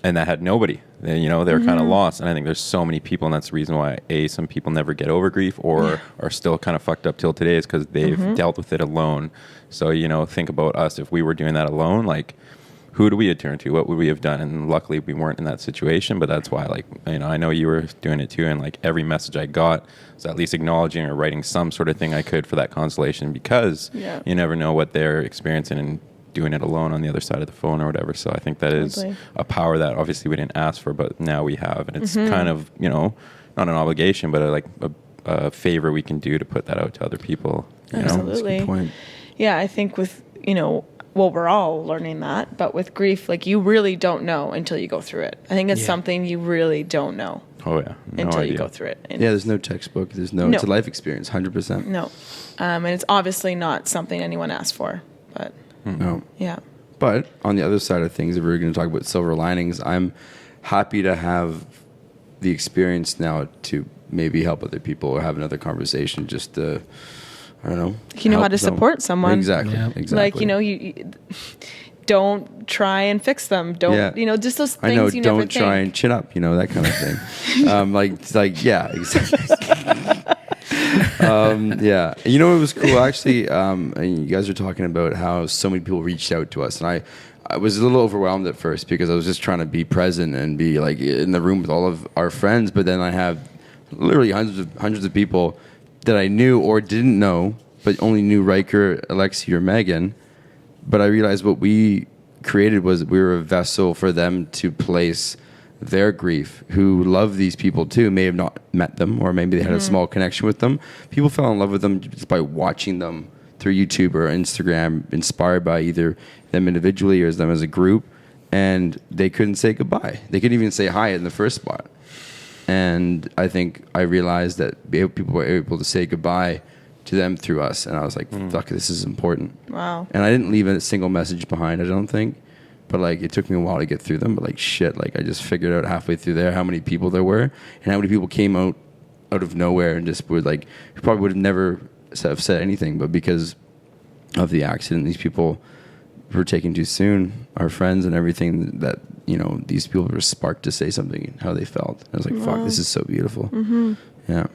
And that had nobody. They were kind of lost. And I think there's so many people, and that's the reason why some people never get over grief or are still kind of fucked up till today, is because they've dealt with it alone. So think about us. If we were doing that alone, like, who do we turn to? What would we have done? And luckily we weren't in that situation, but that's why, like, I know you were doing it too, and like every message I got was at least acknowledging or writing some sort of thing I could for that consolation, because you never know what they're experiencing and doing it alone on the other side of the phone or whatever. So I think that is a power that obviously we didn't ask for, but now we have, and it's kind of not an obligation, but a favor we can do to put that out to other people. Absolutely. That's a good point. Yeah, I think with, well, we're all learning that, but with grief, like, you really don't know until you go through it. I think it's something you really don't know. Oh yeah, until you go through it. And there's no textbook. There's no. It's a life experience, 100%. No, and it's obviously not something anyone asked for, but no. Yeah. But on the other side of things, if we're going to talk about silver linings, I'm happy to have the experience now to maybe help other people or have another conversation. Just to, I don't know. You know how to support someone. Exactly. Yeah. Exactly. Like, you don't try and fix them. Don't, just those things I know, you never don't try and chin up, that kind of thing. Yeah, exactly. Yeah. You know, it was cool, actually. And you guys were talking about how so many people reached out to us. And I was a little overwhelmed at first because I was just trying to be present and be like in the room with all of our friends. But then I have literally hundreds of people that I knew or didn't know, but only knew Ryker, Alexi, or Megan. But I realized what we created was we were a vessel for them to place their grief, who love these people too, may have not met them, or maybe they had a small connection with them. People fell in love with them just by watching them through YouTube or Instagram, inspired by either them individually or them as a group, and they couldn't say goodbye. They couldn't even say hi in the first spot. And I think I realized that people were able to say goodbye to them through us, and I was like, fuck, this is important. Wow. And I didn't leave a single message behind, I don't think, but like it took me a while to get through them, but like shit, like I just figured out halfway through there how many people there were and how many people came out of nowhere and just would like, who probably would have never have said anything, but because of the accident, these people were taken too soon, our friends and everything, that these people were sparked to say something, how they felt. I was like, fuck, this is so beautiful. Mm-hmm. Yeah.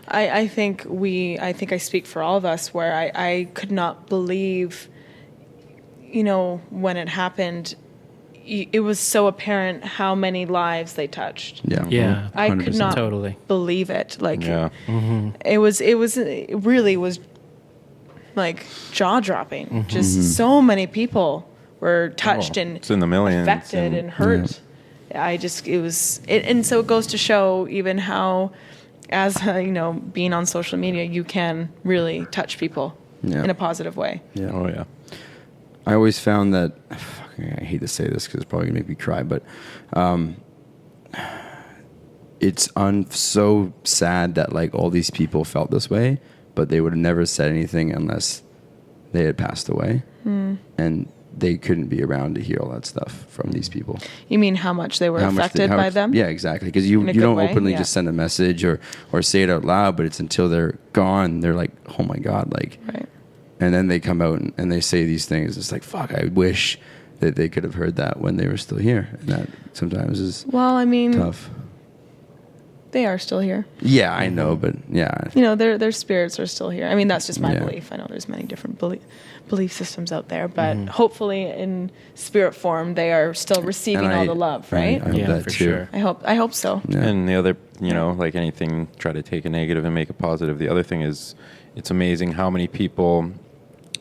I think I speak for all of us where I could not believe, when it happened, it was so apparent how many lives they touched. Yeah. Yeah. 100%. I could not believe it. Like, it really was like jaw dropping. Mm-hmm. Just so many people were touched and it's in the millions affected and hurt. Yeah. And so it goes to show even how, as being on social media, you can really touch people in a positive way. Yeah. Oh yeah. I always found that, I hate to say this because it's probably gonna make me cry, but it's so sad that like all these people felt this way, but they would have never said anything unless they had passed away, and they couldn't be around to hear all that stuff from these people. You mean how much they were affected by them? Yeah, exactly. Because you don't openly just send a message or say it out loud, but it's until they're gone, they're like, oh my God, like, right. And then they come out and they say these things. It's like, fuck, I wish that they could have heard that when they were still here. And that sometimes is tough. They are still here. Yeah, I know, but yeah. Their spirits are still here. I mean, that's just my belief. I know there's many different belief systems out there, but hopefully in spirit form, they are still receiving all the love, right? I hope that for too. sure. I hope so. Yeah. And the other, like anything, try to take a negative and make it positive. The other thing is, it's amazing how many people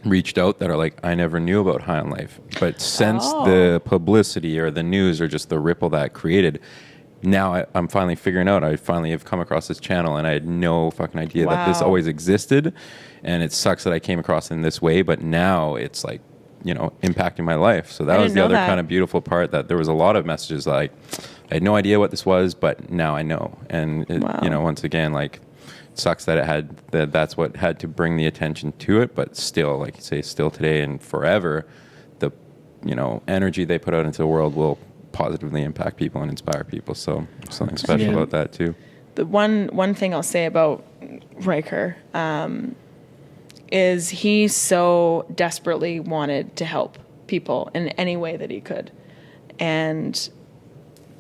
reached out that are like, I never knew about High on Life, but since the publicity or the news or just the ripple that created, now I'm finally figuring out. I finally have come across this channel, and I had no fucking idea that this always existed. And it sucks that I came across it in this way, but now it's like, impacting my life. So that was the other kind of beautiful part, that there was a lot of messages like, I had no idea what this was, but now I know. And it, once again, like, it sucks that that's what had to bring the attention to it, but still, like you say, still today and forever, the energy they put out into the world will positively impact people and inspire people. So something special about that too. The one thing I'll say about Ryker is he so desperately wanted to help people in any way that he could. And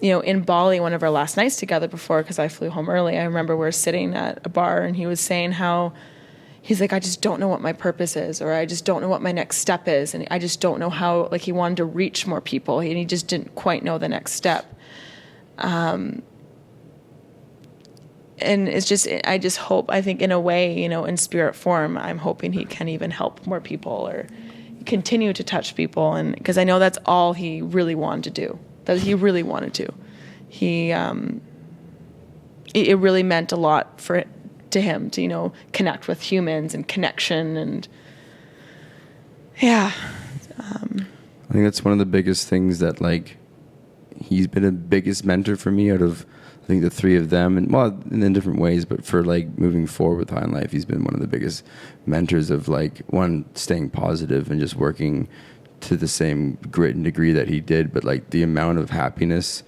in Bali, one of our last nights together before, because I flew home early, I remember we were sitting at a bar and he was saying how he's like, I just don't know what my purpose is, or I just don't know what my next step is. And I just don't know how, like, he wanted to reach more people and he just didn't quite know the next step. And it's just, I just hope, I think in a way, in spirit form, I'm hoping he can even help more people or continue to touch people. And because I know that's all he really wanted to do. That he really wanted to. It really meant a lot to him to, connect with humans and connection. And Yeah. I think that's one of the biggest things that, like, he's been a biggest mentor for me out of, I think, the three of them, and well, in different ways, but for like moving forward with High in Life, he's been one of the biggest mentors of, like, one, staying positive and just working to the same grit and degree that he did, but like the amount of happiness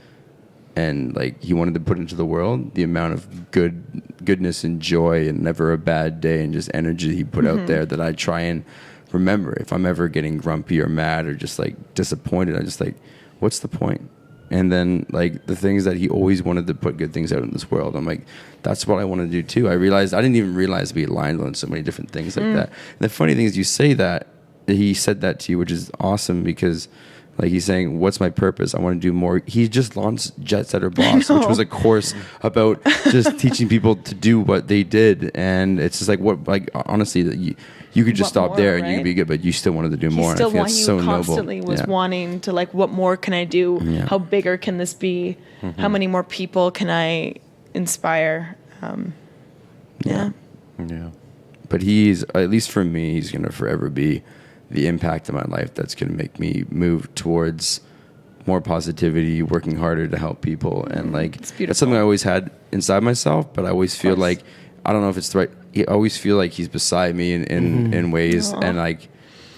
and like he wanted to put into the world, the amount of goodness and joy and never a bad day and just energy he put out there that I try and remember. If I'm ever getting grumpy or mad or just like disappointed, I just like, what's the point? And then like the things that he always wanted to put good things out in this world, I'm like, that's what I want to do too. I didn't even realize we aligned on so many different things like that. And the funny thing is, you say that he said that to you, which is awesome, because like he's saying, what's my purpose? I want to do more. He just launched Jet Setter Boss, which was a course about just teaching people to do what they did. And it's just like, what, like, honestly, you could just stop more, there right? and you could be good, but you still wanted to do more. Still and I think that's so noble. Constantly was wanting to, like, what more can I do? Yeah. How bigger can this be? How many more people can I inspire? Yeah. But he's, at least for me, he's going to forever be the impact in my life that's going to make me move towards more positivity, working harder to help people. And like, that's something I always had inside myself, but I always feel like, I don't know if it's the right, I always feel like he's beside me in ways, and like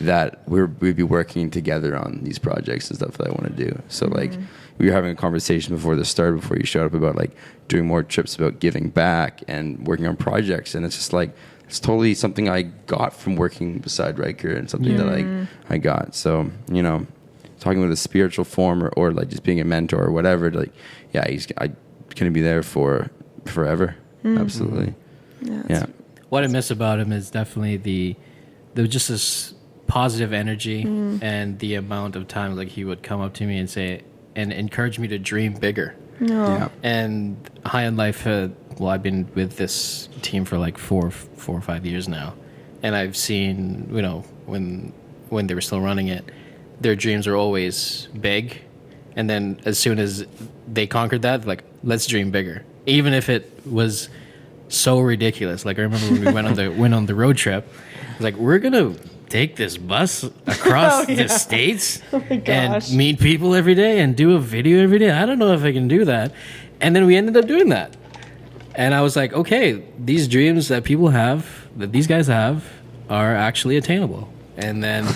that we'd be working together on these projects and stuff that I want to do. So like, we were having a conversation before you showed up about like doing more trips, about giving back and working on projects. And it's just like, it's totally something I got from working beside Ryker, and something that I got. So, you know, talking with a spiritual form or like just being a mentor or whatever, like, yeah, he's going to be there for forever. Absolutely. Yeah. What I miss about him is definitely the just this positive energy and the amount of times like he would come up to me and say, and encourage me to dream bigger. Yeah. And High in Life, I've been with this team for like 4 or 5 years now, and I've seen, you know, when they were still running it, their dreams are always big, and then as soon as they conquered that, like, let's dream bigger, even if it was so ridiculous. Like, I remember when we went on the road trip, it was like, we're gonna take this bus across the states and meet people every day and do a video every day. I don't know if I can do that. And then we ended up doing that. And I was like, okay, these dreams that people have, that these guys have, are actually attainable. And then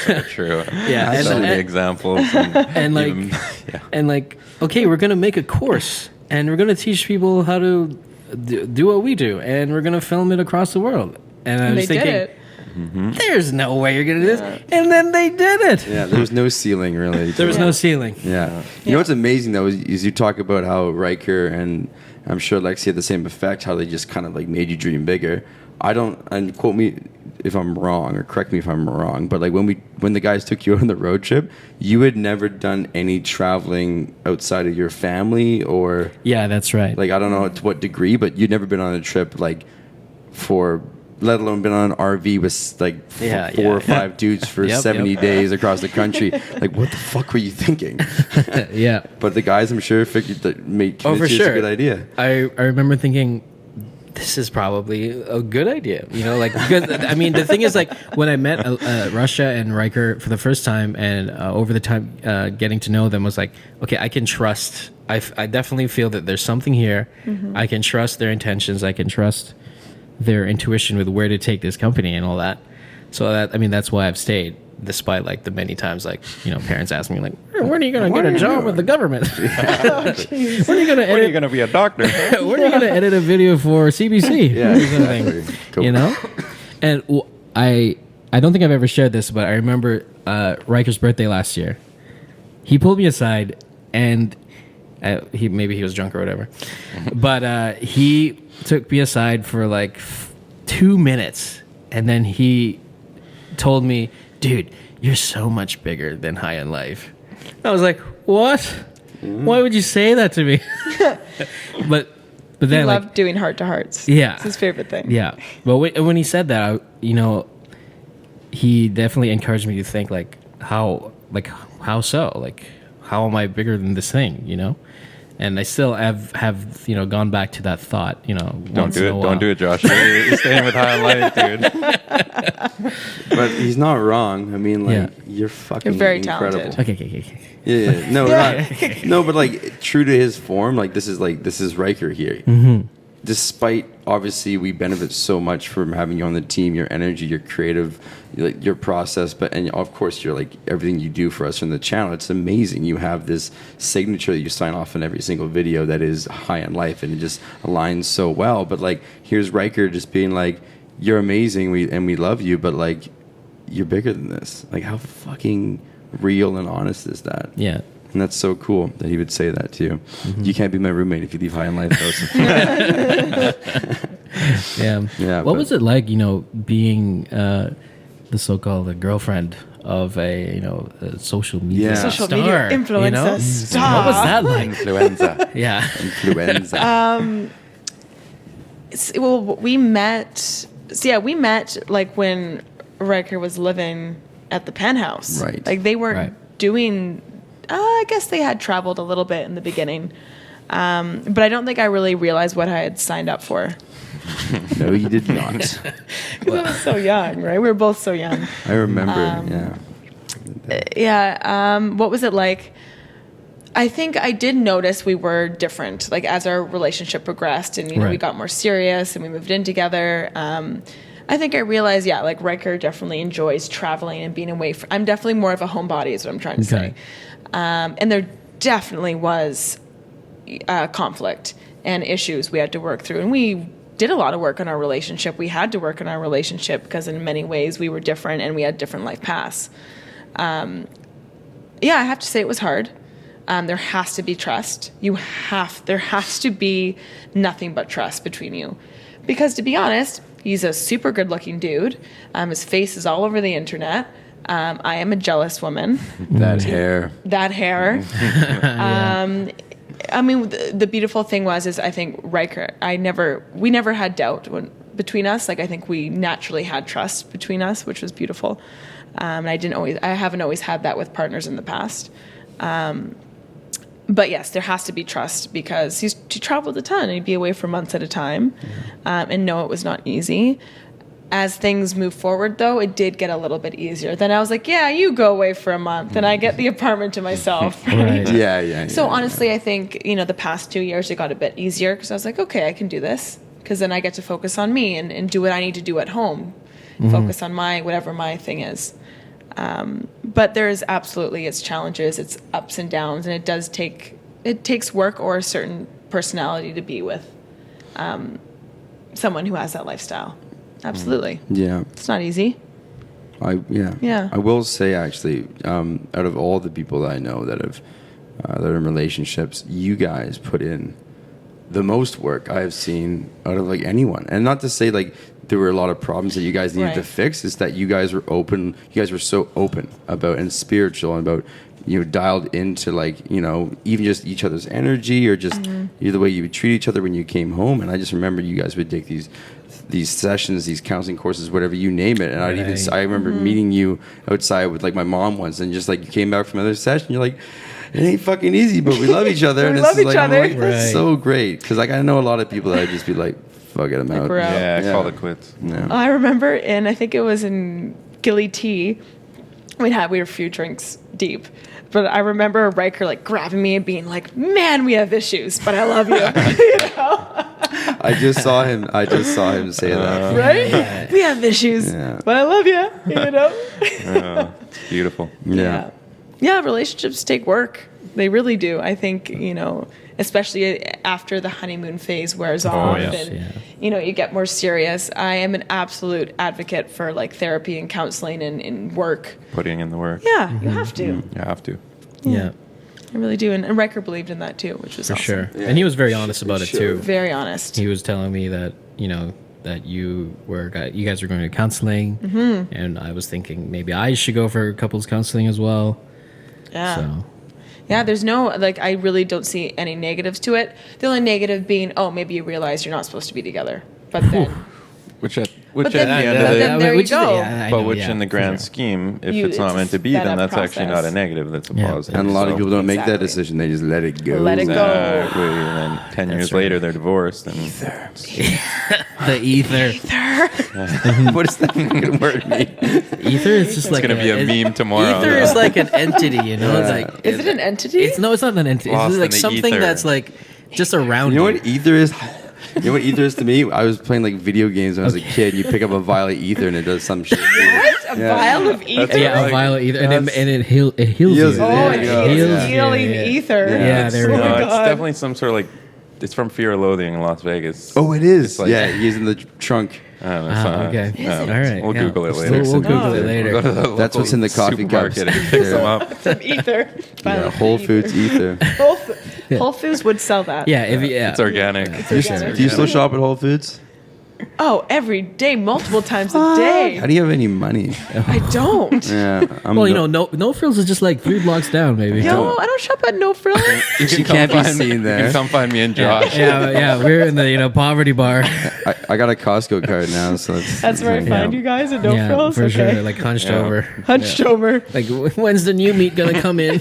so true. Yeah, so many examples. And like, even, and like, okay, we're gonna make a course, and we're gonna teach people how to do what we do, and we're gonna film it across the world. And I was thinking, there's no way you're going to do this. And then they did it. Yeah, there was no ceiling, really. There was no ceiling. Yeah. You know what's amazing, though, is you talk about how Ryker and I'm sure Lexi had the same effect, how they just kind of like made you dream bigger. I don't, and quote me if I'm wrong or correct me if I'm wrong, but like when the guys took you on the road trip, you had never done any traveling outside of your family or... Yeah, that's right. Like, I don't know to what degree, but you'd never been on a trip like for... let alone been on an RV with like four or five dudes for 70 days across the country. Like, what the fuck were you thinking? Yeah. But the guys, I'm sure, figured that for sure. It's a good idea. I remember thinking, this is probably a good idea. You know, like, because, I mean, the thing is, like, when I met Russia and Ryker for the first time, and over the time getting to know them, was like, okay, I can trust. I definitely feel that there's something here. I can trust their intentions. I can trust their intuition with where to take this company and all that. So that, I mean, that's why I've stayed, despite like the many times, like, you know, parents ask me like, when are you going to get a job with the government? When are you going to edit? When are you going to be a doctor? When are you going to edit a video for CBC? Yeah, exactly. Cool. You know? And I don't think I've ever shared this, but I remember Ryker's birthday last year. He pulled me aside and maybe he was drunk or whatever, but he took me aside for like 2 minutes, and then he told me, dude, you're so much bigger than High in Life. I was like, what? Why would you say that to me? but then he loved doing heart to hearts. Yeah, it's his favorite thing. Yeah, but when he said that, he definitely encouraged me to think like, how so? Like, how am I bigger than this thing? You know? And I still have gone back to that thought, Don't do it, Josh. You're staying with High on Life, dude. But he's not wrong. I mean, like, you're fucking very incredible. talented. Okay. Yeah. No, but like true to his form, like this is Ryker here. Despite obviously we benefit so much from having you on the team, your energy, your creative, like your process, and of course you're like everything you do for us from the channel. It's amazing. You have this signature that you sign off in every single video that is High on Life, and it just aligns so well. But like here's Ryker just being like, you're amazing, we love you, but like you're bigger than this. Like how fucking real and honest is that? Yeah. And that's so cool that he would say that to you. You can't be my roommate if you leave High on Life. Yeah. What was it like, being the so-called girlfriend of a social media star? Social media influencer star. What was that like? Influenza. Yeah. Influenza. Well, we met like when Ryker was living at the penthouse. Right. Like they weren't doing. I guess they had traveled a little bit in the beginning, but I don't think I really realized what I had signed up for. No, you did not. Because I was so young, right? We were both so young. I remember. What was it like? I think I did notice we were different, like as our relationship progressed, and we got more serious, and we moved in together. I think I realized, like Ryker definitely enjoys traveling and being away. I'm definitely more of a homebody, is what I'm trying to say. And there definitely was conflict and issues we had to work through. And we did a lot of work on our relationship. We had to work on our relationship because in many ways we were different and we had different life paths. I have to say it was hard. There has to be trust. There has to be nothing but trust between you. Because to be honest, he's a super good looking dude. His face is all over the internet. I am a jealous woman. That hair. I mean, the beautiful thing is I think Ryker, we never had doubt between us. Like I think we naturally had trust between us, which was beautiful. And I haven't always had that with partners in the past. But yes, there has to be trust because he traveled a ton and he'd be away for months at a time. And no, it was not easy. As things move forward, though, it did get a little bit easier. Then I was like, yeah, you go away for a month and I get the apartment to myself. Right? Yeah. So honestly, I think, the past 2 years, it got a bit easier because I was like, okay, I can do this. Because then I get to focus on me and do what I need to do at home. Focus on whatever my thing is. But there's absolutely its challenges, its ups and downs, and it takes work or a certain personality to be with someone who has that lifestyle. Absolutely. Yeah. It's not easy. I will say actually, out of all the people that I know that are in relationships, you guys put in the most work I've seen out of like anyone. And not to say like there were a lot of problems that you guys needed to fix. It's that you guys were open. You guys were so open about and spiritual and about dialed into like even just each other's energy or just the way you would treat each other when you came home. And I just remember you guys would take these sessions, these counseling courses, whatever you name it. And I remember meeting you outside with like my mom once, and just like you came back from another session, you're like, it ain't fucking easy, but we love each other. We love each other. I'm like, that's so great. Because like I know a lot of people that I'd just be like, fuck it, I'm out. Yeah, I call it quits. Yeah. I remember I think it was in Gilly Tea, we were a few drinks deep. But I remember Ryker like grabbing me and being like, man, we have issues, but I love you. I just saw him say that. Right? Yeah. We have issues, but I love you. It's beautiful. Yeah. Yeah, relationships take work. They really do. I think, especially after the honeymoon phase wears off and, you get more serious. I am an absolute advocate for like therapy and counseling and work. Putting in the work. Yeah, you have to. You have to. Yeah. I really do. And Ryker believed in that too, which was for awesome. sure. Yeah. And he was very honest about it too. Very honest. He was telling me that, that you guys were going to counseling. And I was thinking maybe I should go for couples counseling as well. Yeah. So. Yeah, there's no, I really don't see any negatives to it. The only negative being, maybe you realize you're not supposed to be together. But then... Which Which then- at the end but of the then there you go. but which in the grand scheme, if it's not meant to be, then that's actually not a negative. That's a positive. And a lot of people don't make that Exactly. decision. They just let it go. Let it go. Exactly. And then 10 years right. later, they're divorced. And The ether. What does that fucking word mean? Ether is just it's like going to be a meme tomorrow. Ether is like an entity, you know? It's like Is it an entity? it's no, it's not an entity. Lost It's in like the something ether. that's like just around You know you. what ether is? You know what ether is to me? I was playing like video games when I was a kid. You pick up a vial of ether and it does some shit. What? A vial of ether? Yeah, a Like, violet ether, and that's- it heals Heals you. you. Oh, There it you go. is Yeah. healing ether. Yeah, there we Oh go. my it's God. definitely some sort of like, it's from Fear or Loathing in Las Vegas. Oh, it is. like- Yeah, he's in the trunk. I don't know, Okay. yeah. All right. We'll yeah. Google it We'll- later. We'll Google it Oh. later. Go to the That's what's in the coffee cups. supermarket and pick some up. Some ether. Yeah, Violet Whole Foods ether. Whole Foods would sell that. Yeah, if you, yeah. It's organic. Do you still shop at Whole Foods? Oh, every day, multiple times a day. How do you have any money? I don't. Yeah, Well, you know, no frills is just like 3 blocks down, maybe. No, I don't shop at No Frills. She can't be seen there. You can come find me and Josh. Yeah, we're in the poverty bar. I got a Costco card now, so That's where I find you guys at No yeah, Frills. for Okay. sure. Like hunched Yeah. over. Hunched over. Like when's the new meat gonna come in?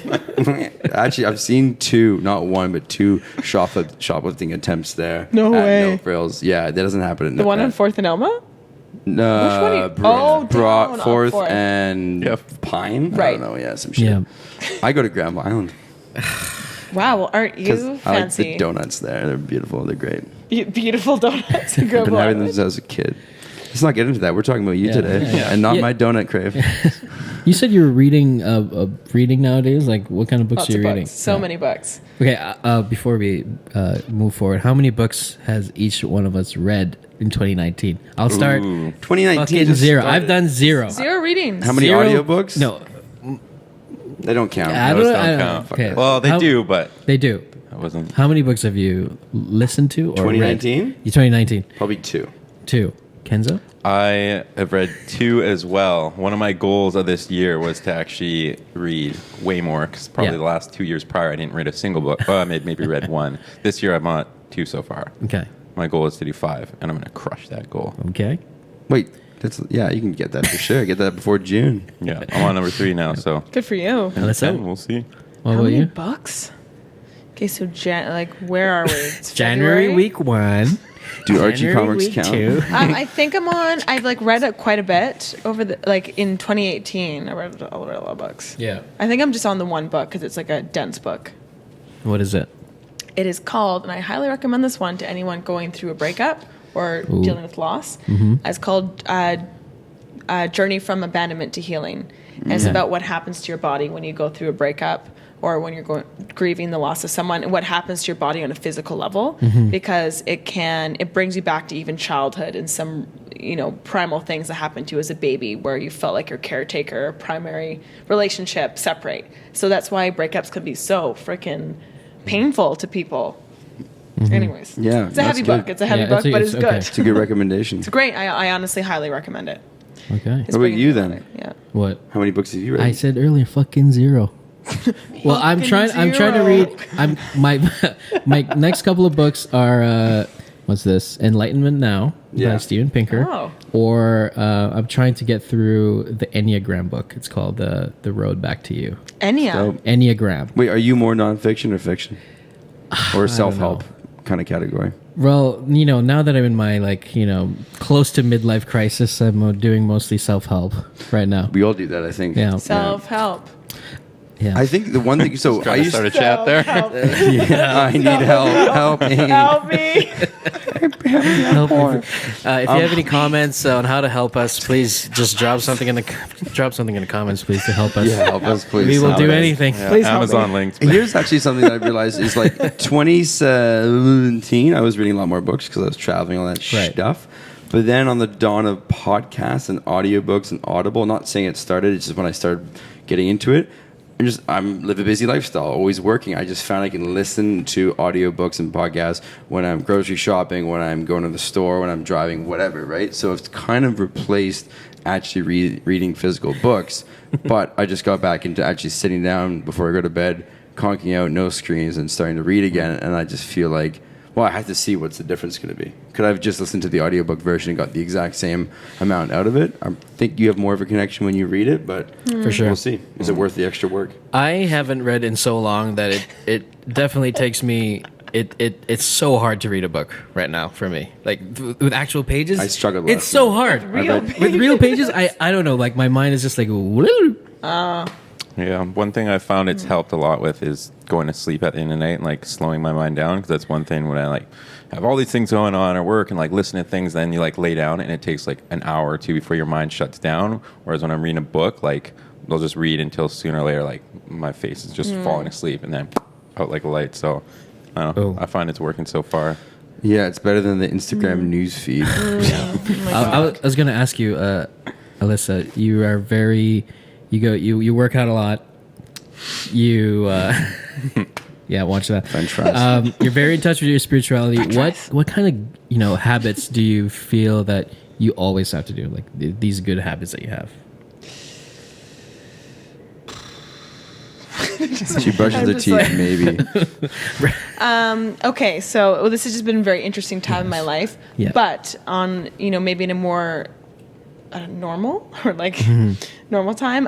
Actually, I've seen 2, not 1, but 2 shoplifting attempts there. No at way. No Frills. Yeah, that doesn't happen. The one on 4th and Elma? No, Which one are you- down on 4th 4th. and Yep. Pine. I Right. don't know. Yeah, some shit. Yeah. I go to Granville Island Wow, well, aren't because you I like fancy? the donuts there. They're beautiful. They're great. Beautiful donuts in I've been Grove having them Island. since I was a kid. Let's not get into that. We're talking about you Yeah, today, yeah. and not Yeah. my donut crave. You said you were reading reading nowadays. Like what kind of books Lots are you of reading? books. So many books. Okay, before we move forward, how many books has each one of us read in 2019? I'll start. Ooh. 2019. Fucking just 0. started. I've done 0. Zero readings. How many 0 audiobooks? No, They don't count. I Those don't, don't I don't count. Okay. Well, they How- do, but They do. I wasn't. How many books have you listened to or 2019? read? 2019. Probably 2. 2. Kenzo? I have read 2 as well. One of my goals of this year was to actually read way more, because probably Yeah. the last 2 years prior, I didn't read a single book. Well, I maybe read 1. This year, I'm at 2 so far. Okay. My goal is to do 5, and I'm going to crush that goal. Okay. Wait, yeah, you can get that for sure. Get that before June. Yeah, I'm on number 3 now, so Good for you. Alyssa? and we'll see. What How about many you? books? Okay, so where are we? It's January February? week 1. Do Archie January comics week count? 2. I think I've read it quite a bit over in 2018. I read a lot of books. Yeah. I think I'm just on the one book because it's like a dense book. What is it? It is called, and I highly recommend this one to anyone going through a breakup or dealing with loss. It's called Journey from Abandonment to Healing. And it's Okay. about what happens to your body when you go through a breakup or when you're grieving the loss of someone, and what happens to your body on a physical level, because it brings you back to even childhood and some primal things that happened to you as a baby where you felt like your caretaker, primary relationship separate. So that's why breakups can be so freaking painful to people. Anyways, Yeah, it's a heavy that's book. good. It's a heavy Yeah, book, but it's okay. good. It's a good recommendation. It's great. I honestly highly recommend it. Okay. It's What about bringing you me then? together. Yeah. What? How many books have you read? I said earlier, fucking 0. Well, I'm trying to read. My next couple of books are what's this? Enlightenment Now Yeah. by Steven Pinker. Oh. Or I'm trying to get through the Enneagram book. It's called The Road Back to You. Enya. So- Enneagram. Wait, are you more nonfiction or fiction? Or self-help kind of category? Well, now that I'm in my close to midlife crisis, I'm doing mostly self-help right now. We all do that, I think. Yeah. Self-help. Yeah. I think the one thing, so I Trying to used start a chat there. Self-help. yeah, I need help. Help me. Help me. Help me. If you have any comments on how to help us, please just drop something in the comments, please, to help us. Yeah, help us, please. We will Help do us. anything. Yeah, Please help Amazon links. Here's actually something that I realized is like 2017, I was reading a lot more books because I was traveling, all that Right. stuff. But then on the dawn of podcasts and audiobooks and Audible, not saying it started, it's just when I started getting into it, I'm live a busy lifestyle, always working. I just found I can listen to audiobooks and podcasts when I'm grocery shopping, when I'm going to the store, when I'm driving, whatever, right? So it's kind of replaced actually reading physical books. But I just got back into actually sitting down before I go to bed, conking out no screens and starting to read again. And I just feel like well, I have to see what's the difference going to be. Could I have just listened to the audiobook version and got the exact same amount out of it? I think you have more of a connection when you read it, but for sure, we'll see. Is it worth the extra work? I haven't read in so long that it definitely takes me. It's so hard to read a book right now for me. Like with actual pages, I struggled. It's so hard. With real pages, I don't know. Like my mind is just like. Yeah, one thing I found it's helped a lot with is going to sleep at the end of the night and like slowing my mind down, because that's one thing when I like have all these things going on at work and like listen to things, then you like lay down and it takes like an hour or two before your mind shuts down. Whereas when I'm reading a book, like they'll just read until sooner or later like my face is just falling asleep and then out like a light. So I don't know. I find it's working so far. Yeah, it's better than the Instagram news feed. I was going to ask you, Alissa, you are very. You work out a lot. You yeah, watch that. French fries. You're very in touch with your spirituality. What kind of habits do you feel that you always have to do? Like these good habits that you have. She brushes her teeth, maybe. Okay, so this has just been a very interesting time in my life. Yeah. But on maybe in a more normal or like normal time,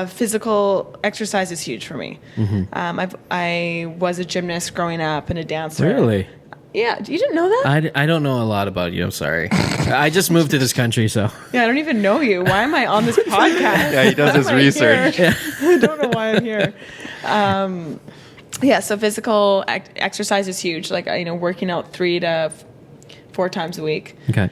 physical exercise is huge for me. I was a gymnast growing up and a dancer. Really? Yeah, you didn't know that? I don't know a lot about you. I'm sorry. I just moved to this country, so Yeah, I don't even know you. Why am I on this podcast? Yeah, he does his research. I don't know why I'm here. Yeah, so physical exercise is huge. Like working out 3 to 4 times a week. Okay.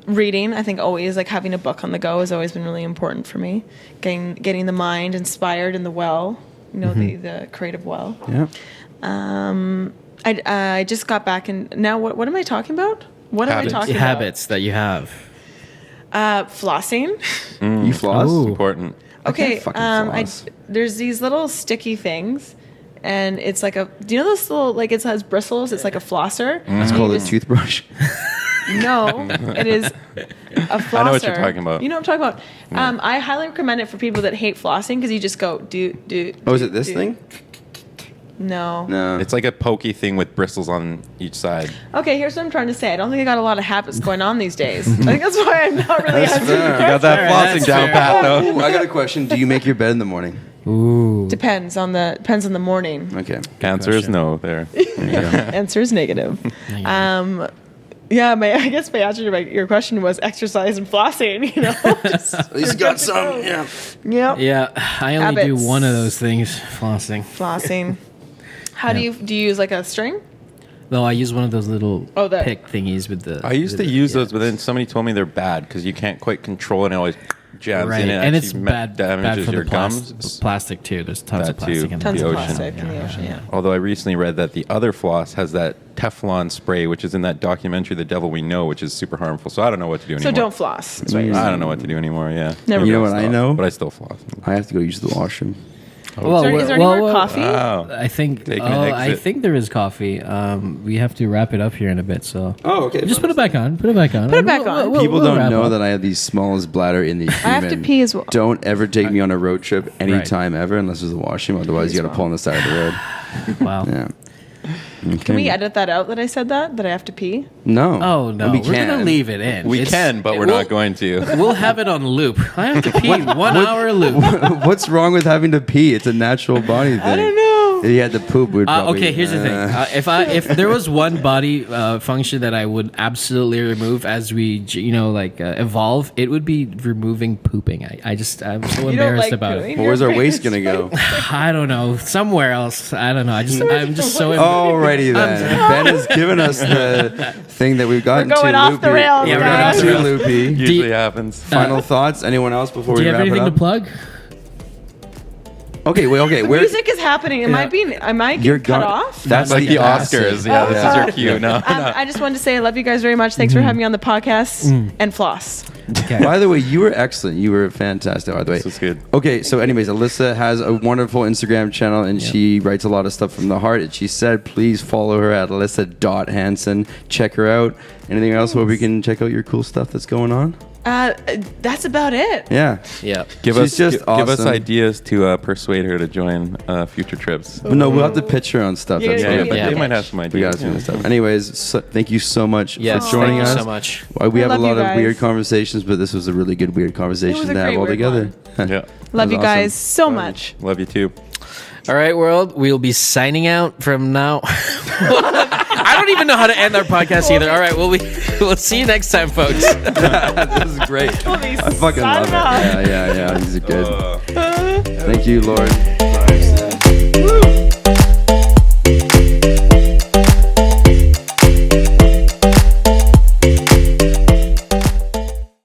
Reading, I think always like having a book on the go has always been really important for me. Getting the mind inspired in the well, the creative well. Yeah. I just got back and now what am I talking about? What am I talking about? Habits that you have. Flossing. You floss? Ooh. Important. Okay. fucking floss. There's these little sticky things, and it's like do you know those little like it has bristles? It's like a flosser. It's called a toothbrush. No, it is a flosser. I know what you're talking about. You know what I'm talking about. I highly recommend it for people that hate flossing because you just go do. Oh, is it this thing? No. It's like a pokey thing with bristles on each side. Okay, here's what I'm trying to say. I don't think I got a lot of habits going on these days. I think that's why I'm not really answering the fair. You got that flossing down pat though. Ooh, I got a question. Do you make your bed in the morning? Ooh. Depends on the morning. Okay. Answer is no there. Answer is negative. Yeah, I guess my answer to your question was exercise and flossing. At least you got some. Yeah. Yep. Yeah, I only Habits. do one of those things, flossing. Flossing. How do you use like a string? No, I use one of those little that- pick thingies with the. I used to use those, but then somebody told me they're bad because you can't quite control it and it always jams Right, in it. and it's actually bad damages for your the gums. plastic too. There's tons of That plastic too. in Tons The of ocean. plastic in the ocean. Yeah. Although I recently read that the other floss has that Teflon spray, which is in that documentary "The Devil We Know," which is super harmful. So I don't know what to do anymore. So don't floss. That's what you're I saying. don't know what to do anymore. Yeah. Never You know floss. what I know? But I still floss. I have to go use the washroom. Well, Is there any more coffee? Wow. I think. Taking an I exit. think there is coffee. We have to wrap it up here in a bit. So. Oh, okay. Just put it back on. Put it back on. Put it back on. People we'll don't wrap know up. that I have the smallest bladder in the human. I have to pee as well. Don't ever take me on a road trip anytime ever unless there's a washroom. Otherwise, you got to pull on the side of the road. Wow. Yeah. Okay. Can we edit that out that I said that I have to pee? No. Oh no, We we're gonna can. leave it in. We can, but we're not going to. We'll have it on loop. I have to pee 1 hour loop. What's wrong with having to pee? It's a natural body thing. I don't know. If you had to poop, we'd probably... Okay, here's the thing. If there was one body function that I would absolutely remove as we evolve, it would be removing pooping. I'm so You don't embarrassed like about pooing? it. Well, where's our waste going to go? I don't know, somewhere else. I don't know. I'm just so. Alrighty then. Ben has given us the thing that we've gotten We're going too off loopy. the rails, Yeah, we're guys. going off Too loopy. Usually happens. Final thoughts? Anyone else before Do we you have wrap it anything up? to plug? Okay, wait, okay. Music is happening. Am I getting cut off? That's Like the acid. Oscars. Yeah, this is your cue. No. I just wanted to say I love you guys very much. Thanks for having me on the podcast and floss. Okay. By the way, you were excellent. You were fantastic, by the way. This was good. Okay, so anyways, Alissa has a wonderful Instagram channel, and she writes a lot of stuff from the heart. And she said, please follow her at Alissa.Hansen. Check her out. Anything else where we can check out your cool stuff that's going on? That's about it. Yeah. Yeah. Give us awesome. ideas to persuade her to join future trips. But no, we'll have to pitch her on stuff. Yeah, That's yeah, what yeah, we but yeah. they might have some We ideas. got some stuff. Anyways, thank you so much Yes, for joining thank us. you so much. We have a love you lot of guys. weird conversations, but this was a really good weird It conversation was a to have great all weird together. one. Yeah. Love you awesome. guys so much. Love you too. All right, world. We'll be signing out from now. I don't even know how to end our podcast either. All right, we'll see you next time, folks. This is great. I fucking love it. Yeah. These are good. Thank you, Lord.